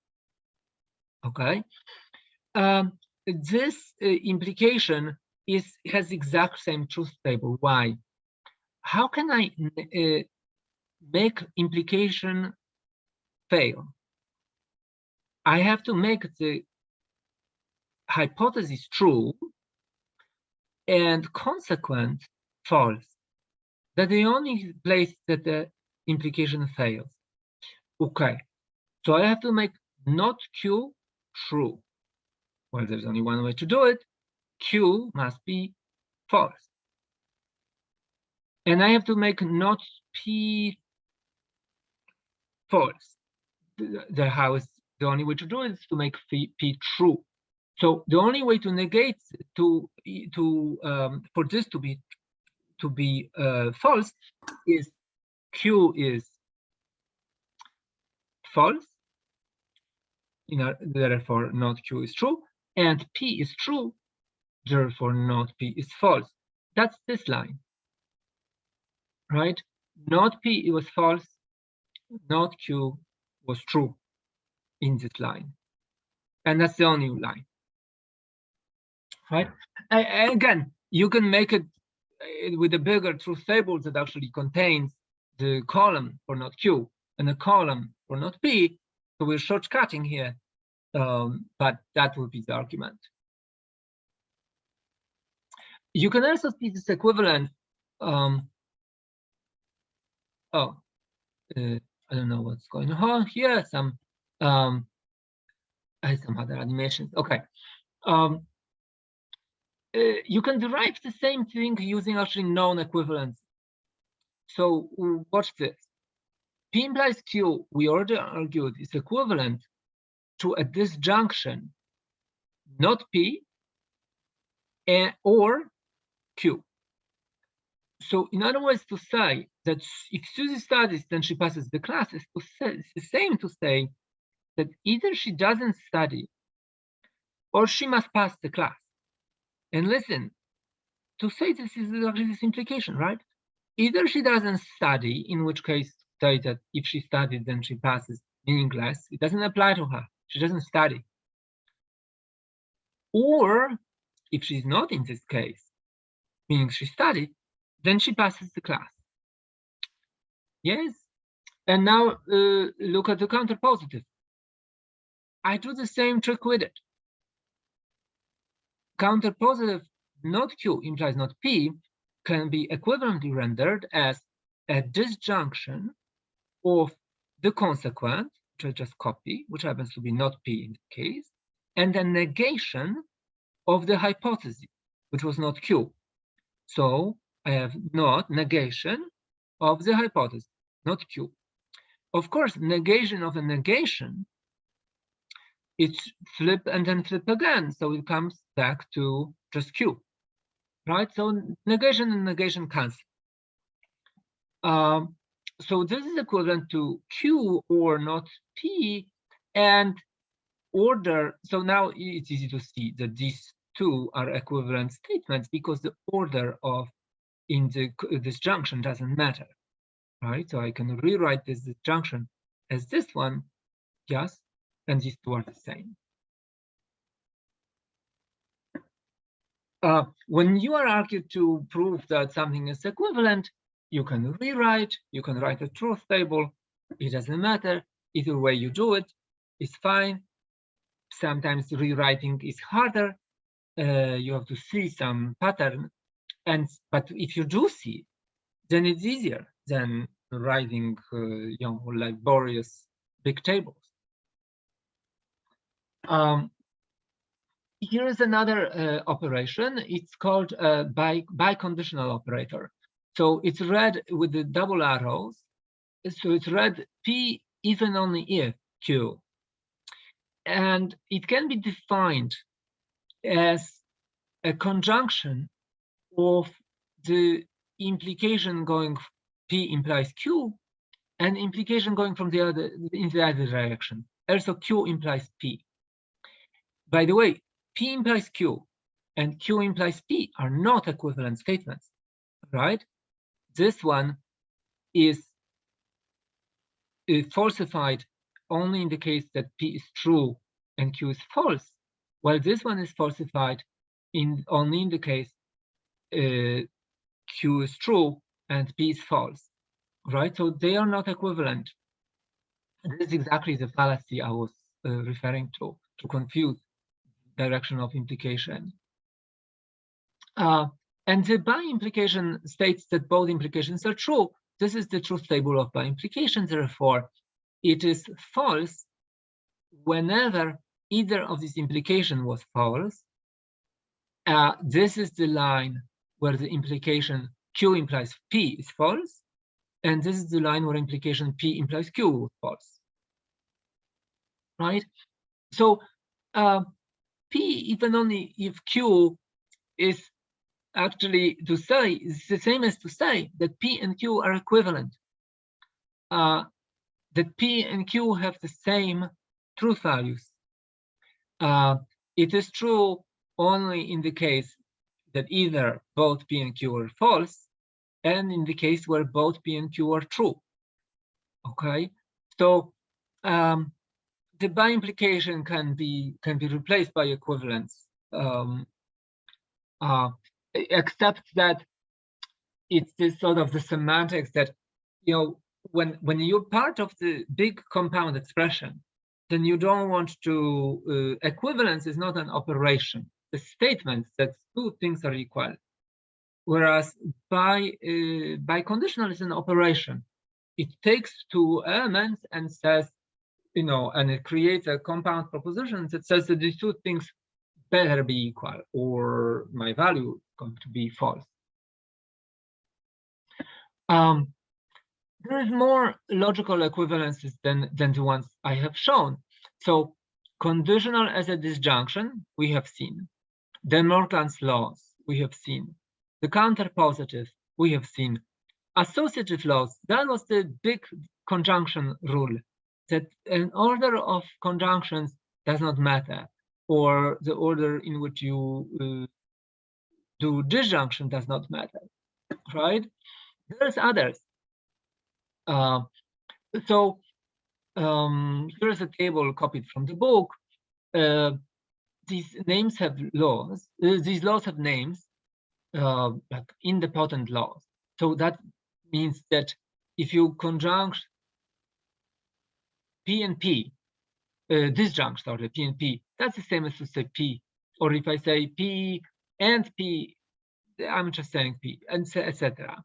[SPEAKER 1] Okay, this implication has exact same truth table. Why? How can I make implication fail? I have to make the hypothesis true and consequent false. That's the only place that the implication fails. Okay, so I have to make not Q true. Well, there's only one way to do it. Q must be false. And I have to make not P false. The only way to do it is to make P true. So the only way to negate for this to be false is Q is false. Therefore not Q is true, and P is true. Therefore not P is false. That's this line, right? Not P was false, not Q was true in this line, and that's the only line, right? And again, you can make it with a bigger truth table that actually contains the column for not Q and a column for not P. So we're shortcutting here, but that would be the argument. You can also see this equivalent. I don't know what's going on here. Some some other animations. Okay. You can derive the same thing using actually known equivalence. So watch this. P implies Q, we already argued, is equivalent to a disjunction, not P or Q. So in other words, to say that if Susie studies, then she passes the class, is it's the same to say that either she doesn't study or she must pass the class. And listen, to say this is actually this implication, right? Either she doesn't study, in which case say that if she studied, then she passes, meaningless. It doesn't apply to her. She doesn't study. Or if she's not in this case, meaning she studied, then she passes the class. Yes. And now look at the counterpositive. I do the same trick with it. Counterpositive, not Q implies not P, can be equivalently rendered as a disjunction of the consequent, which I just copy, which happens to be not P in the case, and a negation of the hypothesis, which was not Q. So I have not negation of the hypothesis, not Q. Of course, negation of a negation, it's flip and then flip again. So it comes back to just Q, right? So negation and negation cancel. So this is equivalent to Q or not P, and order. So now it's easy to see that these two are equivalent statements because the order of in the disjunction doesn't matter, right? So I can rewrite this disjunction as this one, yes, and these two are the same. When you are argued to prove that something is equivalent, you can rewrite, you can write a truth table. It doesn't matter. Either way you do it, it's fine. Sometimes rewriting is harder. You have to see some pattern. But if you do see, then it's easier than writing laborious big tables. Here is another operation. It's called a bi-conditional operator. So it's read with the double arrows. So it's read P even only if Q. And it can be defined as a conjunction of the implication going P implies Q and implication going from the other in the other direction. Also Q implies P. By the way, P implies Q and Q implies P are not equivalent statements, right? This one is falsified only in the case that P is true and Q is false, while this one is falsified only in the case Q is true and P is false, right? So they are not equivalent. This is exactly the fallacy I was referring to confuse direction of implication. And the by implication states that both implications are true. This is the truth table of by implication. Therefore, it is false whenever either of these implication was false. This is the line where the implication Q implies P is false. And this is the line where implication P implies Q is false. Right? So P, even only if Q is actually to say, it's the same as to say that P and Q are equivalent. That P and Q have the same truth values. It is true only in the case that either both P and Q are false, and in the case where both P and Q are true. Okay, so the by implication can be replaced by equivalence, except that it's this sort of the semantics that, you know, when you're part of the big compound expression, then you don't want to, equivalence is not an operation. The statement that two things are equal, whereas bi-conditional is an operation. It takes two elements and says and it creates a compound proposition that says that these two things better be equal, or my value is going to be false. There is more logical equivalences than the ones I have shown. So conditional as a disjunction, we have seen. De Morgan's laws, we have seen. The counterpositive, we have seen. Associative laws, that was the big conjunction rule, that an order of conjunctions does not matter, or the order in which you do disjunction does not matter, right? There's others. So here's a table copied from the book. These names have laws. These laws have names, like independent laws. So that means that if you conjunct P and P, disjunct, sorry, P and P, that's the same as to say P. Or if I say P and P, I'm just saying P, and etc.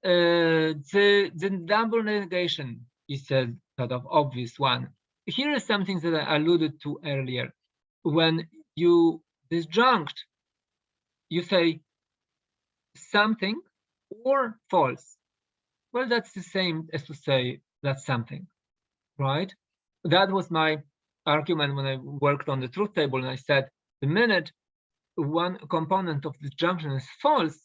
[SPEAKER 1] The double negation is a sort of obvious one. Here is something that I alluded to earlier. When you disjunct, you say something or false. Well, that's the same as to say that's something, right? That was my argument when I worked on the truth table, and I said the minute one component of disjunction is false,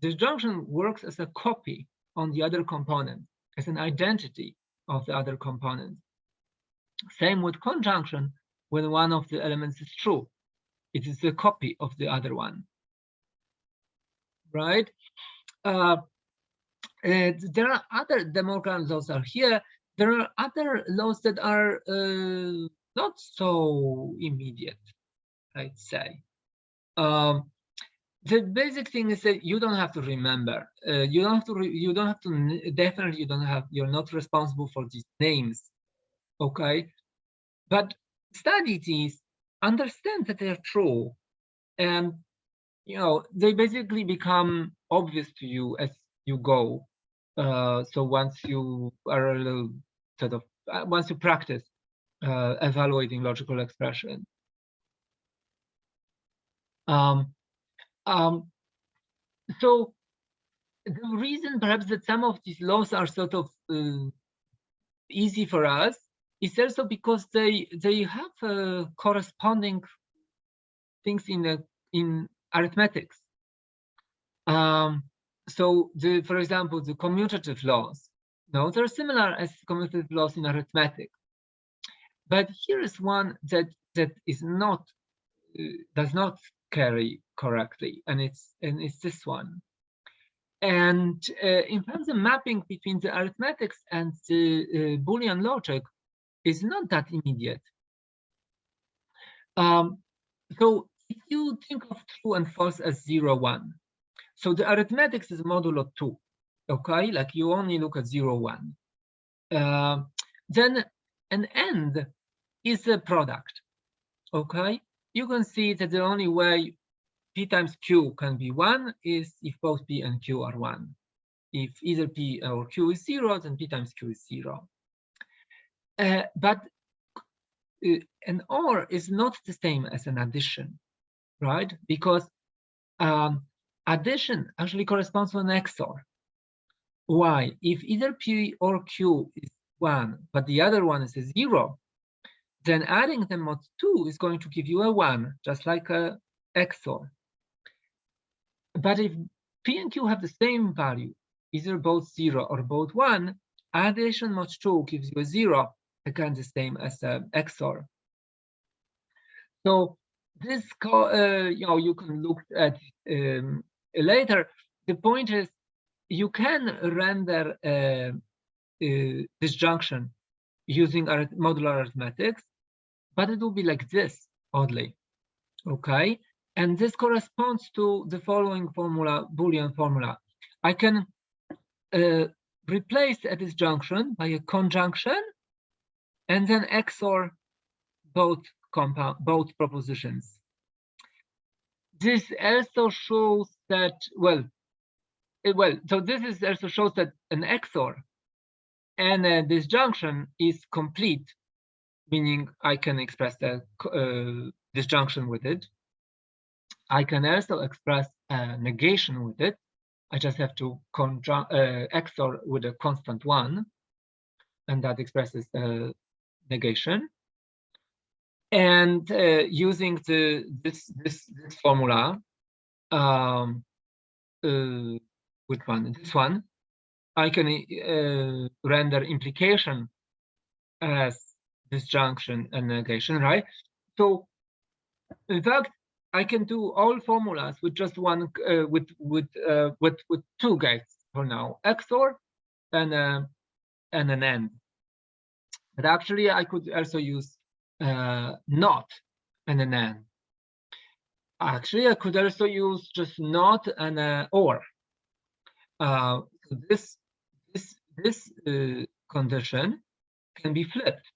[SPEAKER 1] disjunction works as a copy on the other component, as an identity of the other component. Same with conjunction. When one of the elements is true, it is a copy of the other one, right? There are other De Morgan laws are here. There are other laws that are not so immediate, I'd say. The basic thing is that you don't have to remember. You don't have to. Definitely, you're not responsible for these names, okay? But study these, understand that they're true, and they basically become obvious to you as you go. So once you are a little sort of once you practice evaluating logical expression. So the reason perhaps that some of these laws are sort of easy for us is also because they have corresponding things in arithmetics. So for example, the commutative laws, they're similar as commutative laws in arithmetic. But here is one that is not does not carry correctly, and it's this one. And in terms of mapping between the arithmetics and the Boolean logic is not that immediate. So if you think of true and false as 0, 1, so the arithmetics is modulo 2, okay? Like you only look at 0, 1. Then an AND is a product, okay? You can see that the only way P times Q can be 1 is if both P and Q are 1. If either P or Q is 0, then P times Q is 0. But an OR is not the same as an addition, right? Because addition actually corresponds to an XOR. Why? If either P or Q is 1, but the other one is a 0, then adding them mod 2 is going to give you a 1, just like a XOR. But if P and Q have the same value, either both 0 or both 1, addition mod 2 gives you a 0, again the same as a XOR. So this, you can look at later. The point is, you can render disjunction using modular arithmetics, but it will be like this, oddly, okay? And this corresponds to the following formula, Boolean formula. I can replace a disjunction by a conjunction and then XOR both propositions. This also shows that, so this is also shows that an XOR and a disjunction is complete, meaning I can express the disjunction with it. I can also express a negation with it. I just have to XOR with a constant 1, and that expresses the negation. And using this formula, which one? This one, I can render implication as disjunction and negation, right? So, in fact, I can do all formulas with just one, with two gates for now, XOR and an AND. But actually, I could also use NOT and an AND. Actually, I could also use just NOT and OR. This condition can be flipped,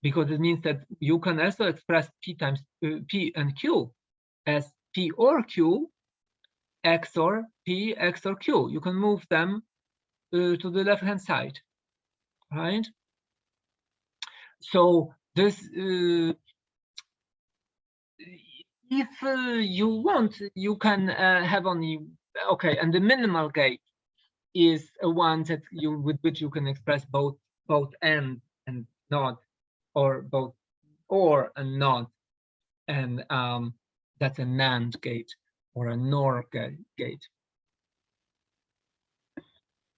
[SPEAKER 1] because it means that you can also express P times P and Q as P or Q XOR P XOR Q. You can move them to the left-hand side, right? So this, if you want, you can have only, okay, and the minimal gate is a one that with which you can express both AND and NOT, or both OR and NOT, and that's a NAND gate or a NOR gate.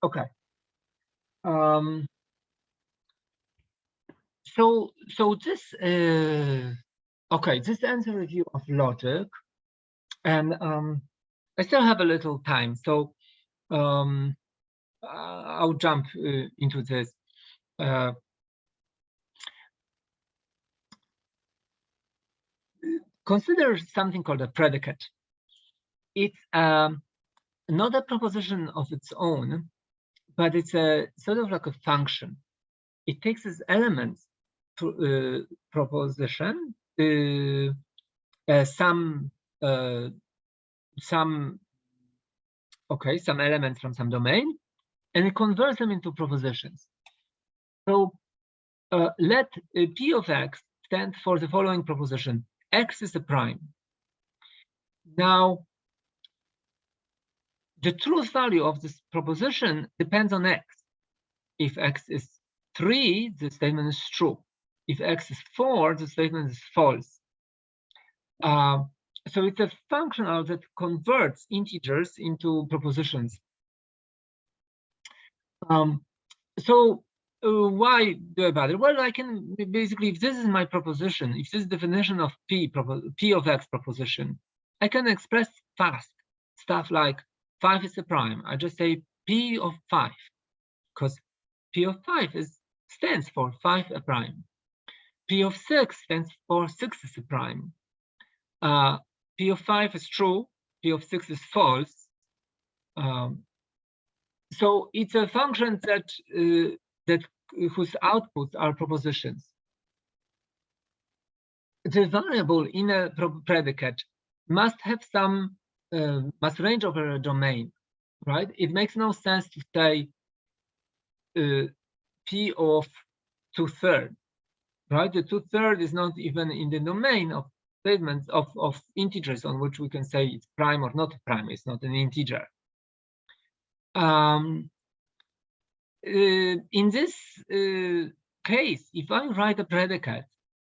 [SPEAKER 1] Okay. So this okay, this ends a review of logic, and I still have a little time, so I'll jump into this. Consider something called a predicate. It's not a proposition of its own, but it's a sort of like a function. It takes as elements proposition, some elements from some domain, and it converts them into propositions. So let P of X stand for the following proposition: X is a prime. Now, the truth value of this proposition depends on X. If X is 3, the statement is true. If X is 4, the statement is false. So it's a functional that converts integers into propositions. So why do I bother? Well, I can basically, if this is my proposition, if this is definition of P of X proposition, I can express fast stuff like 5 is a prime. I just say P of 5, because P of 5 stands for 5 a prime. P of 6 stands for 6 is a prime. P of 5 is true. P of 6 is false. So it's a function that whose outputs are propositions. The variable in a predicate must have some must range over a domain, right? It makes no sense to say P of 2/3, right? The 2/3 is not even in the domain of statements of integers on which we can say it's prime or not prime. It's not an integer. In this case, if I write a predicate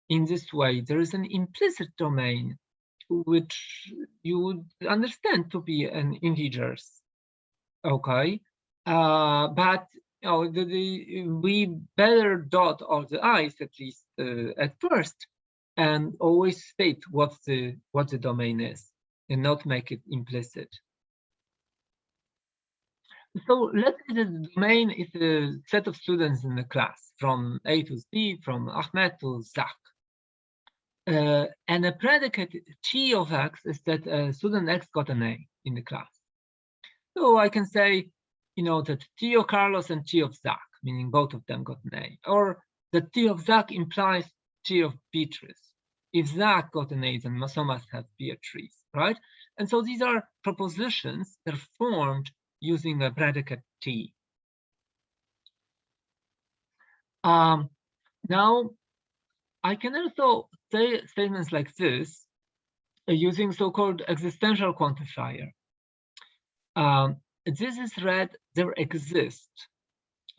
[SPEAKER 1] in this way, there is an implicit domain which you would understand to be an integers, okay? But we better dot all the i's, at least at first, and always state what the domain is, and not make it implicit. So let's say the domain is a set of students in the class, from A to Z, from Ahmed to Zach. And a predicate T of X is that student X got an A in the class. So I can say, that T of Carlos and T of Zach, meaning both of them got an A, or that T of Zach implies T of Beatrice. If Zach got an A, then so must have Beatrice, right? And so these are propositions that are formed using a predicate T. Now, I can also say statements like this using so-called existential quantifier. This is read, there exists.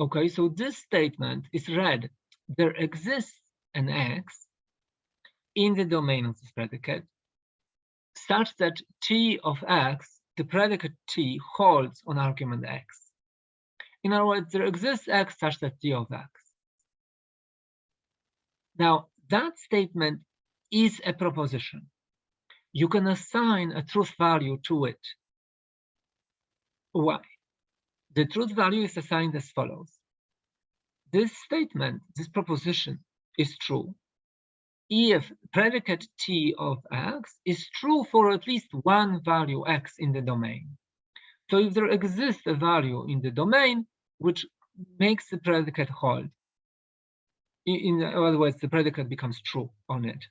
[SPEAKER 1] Okay, so this statement is read, there exists an X in the domain of this predicate, such that T of X, the predicate T, holds on argument X. In other words, there exists X such that T of X. Now, that statement is a proposition. You can assign a truth value to it. Why? The truth value is assigned as follows. This statement, this proposition, is true if predicate T of X is true for at least one value X in the domain. So if there exists a value in the domain which makes the predicate hold, in other words, the predicate becomes true on it.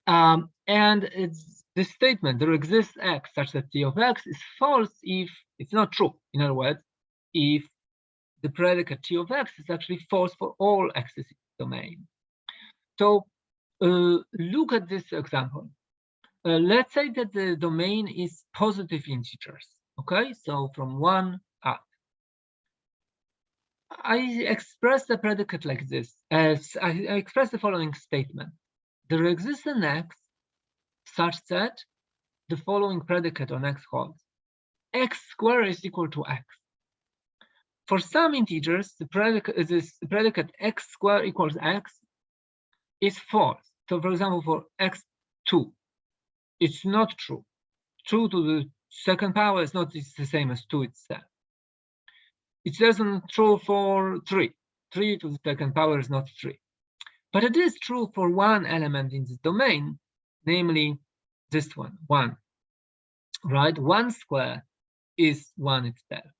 [SPEAKER 1] And it's this statement, there exists X such that T of X is false if it's not true. In other words, if the predicate T of X is actually false for all X's in the domain. So look at this example. Let's say that the domain is positive integers. Okay, so from 1 up. I express the predicate like this, as I express the following statement. There exists an X such that the following predicate on X holds. X squared is equal to X. For some integers, the predicate X squared equals X is false. So for example, for X2, it's not true. 2 to the second power is not the same as 2 itself. It isn't true for 3. 3 to the second power is not 3. But it is true for one element in this domain, namely this one, 1. Right? 1 squared is 1 itself.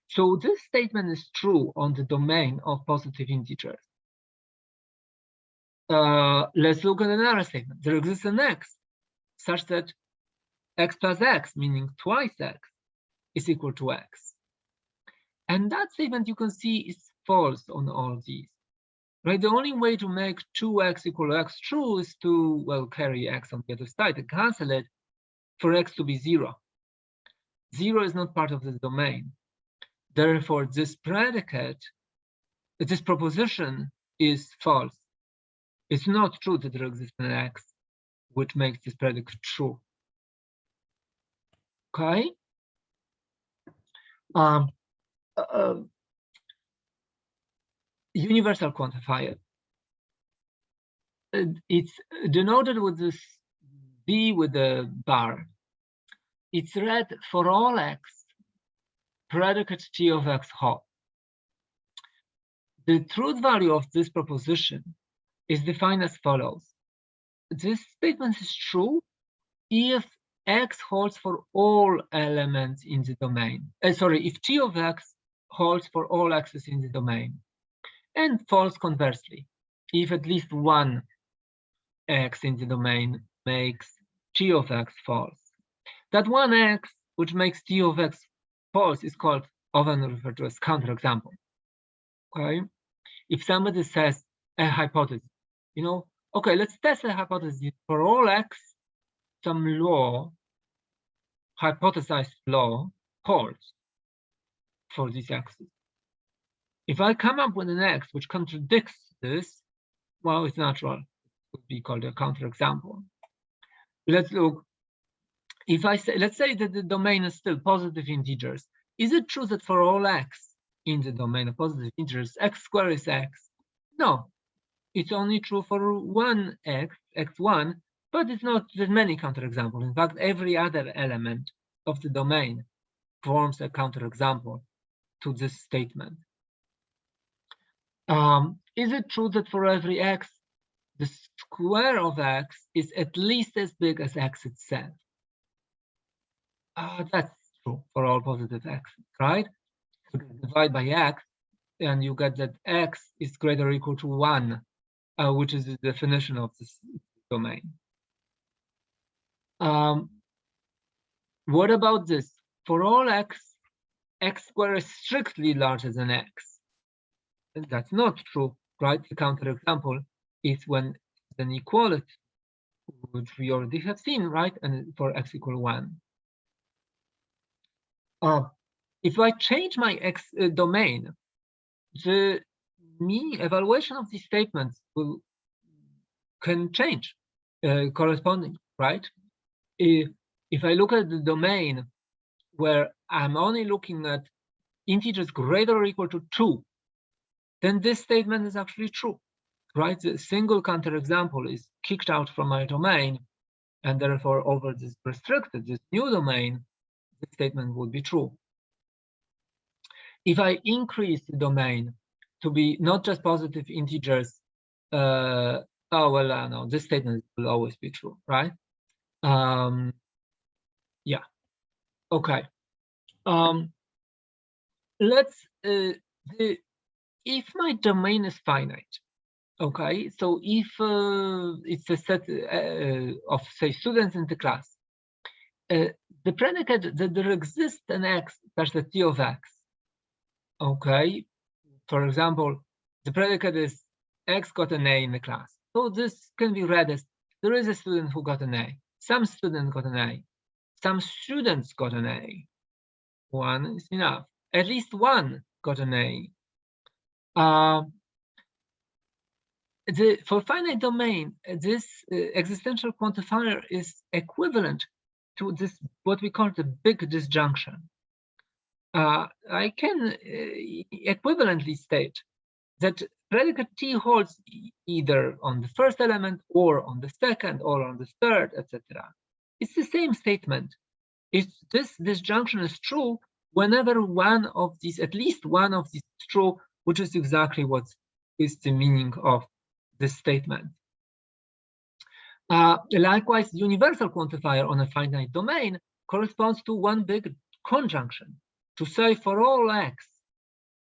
[SPEAKER 1] So this statement is true on the domain of positive integers. Let's look at another statement. There exists an X such that X plus X, meaning twice X, is equal to X. And that statement you can see is false on all these. Right? The only way to make 2X equal X true is to, well, carry X on the other side and cancel it for X to be 0. 0 is not part of this domain. Therefore, this predicate, this proposition is false. It's not true that there exists an X which makes this predicate true. Okay? Universal quantifier. It's denoted with this B with the bar. It's read for all X, predicate T of X holds. The truth value of this proposition is defined as follows. This statement is true if X holds for all elements in the domain. If T of X holds for all X's in the domain, and false conversely, if at least one X in the domain makes T of X false. That one X which makes T of X false is called, often referred to as counterexample. Okay, if somebody says a hypothesis, okay, let's test a hypothesis for all X, some law, hypothesized law, holds for these X's. If I come up with an X which contradicts this, well, it's natural. It would be called a counterexample. Let's look. If I say, let's say that the domain is still positive integers. Is it true that for all X in the domain of positive integers, X squared is X? No, it's only true for one X, X1, but it's not that many counterexamples. In fact, every other element of the domain forms a counterexample to this statement. Is it true that for every X, the square of X is at least as big as X itself? That's true for all positive X, right? So divide by X, and you get that X is greater or equal to 1, which is the definition of this domain. What about this? For all X, X squared is strictly larger than X. that's not true, right? The counterexample is when an equality, which we already have seen, right? And for x equal 1. If I change my x domain, the meaning evaluation of these statements can change corresponding, right? If I look at the domain where I'm only looking at integers greater or equal to 2, then this statement is actually true, right? The single counterexample is kicked out from my domain, and therefore over this restricted, this new domain, the statement would be true. If I increase the domain to be not just positive integers, no, this statement will always be true, right? Yeah, okay. If my domain is finite, okay, so if it's a set of, say, students in the class, the predicate that there exists an x such that t of x, okay, for example, the predicate is x got an A in the class. So this can be read as there is a student who got an A. Some student got an A. Some students got an A. One is enough. At least one got an A. For finite domain, this existential quantifier is equivalent to this, what we call the big disjunction. I can equivalently state that predicate T holds either on the first element or on the second or on the third, etc. It's the same statement. If this disjunction is true, whenever one of these, at least one of these is true, which is exactly what is the meaning of this statement. Likewise, the universal quantifier on a finite domain corresponds to one big conjunction. To say for all x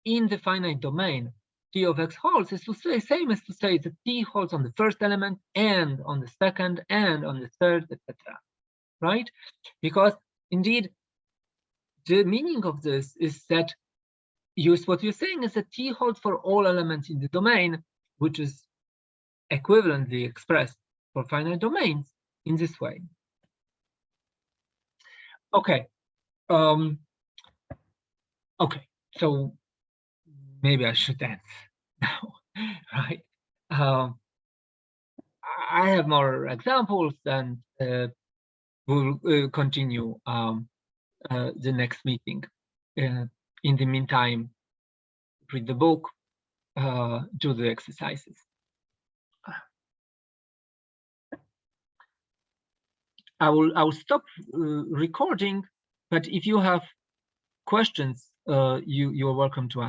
[SPEAKER 1] in the finite domain, t of x holds is to say same as to say that t holds on the first element and on the second and on the third, etc. Right? Because indeed, the meaning of this is that what you're saying is that t holds for all elements in the domain, which is equivalently expressed for finite domains in this way. Okay. Okay, so maybe I should end now, right? I have more examples, and we'll continue the next meeting. In the meantime, read the book, do the exercises. I will stop recording, but if you have questions, you are welcome to ask.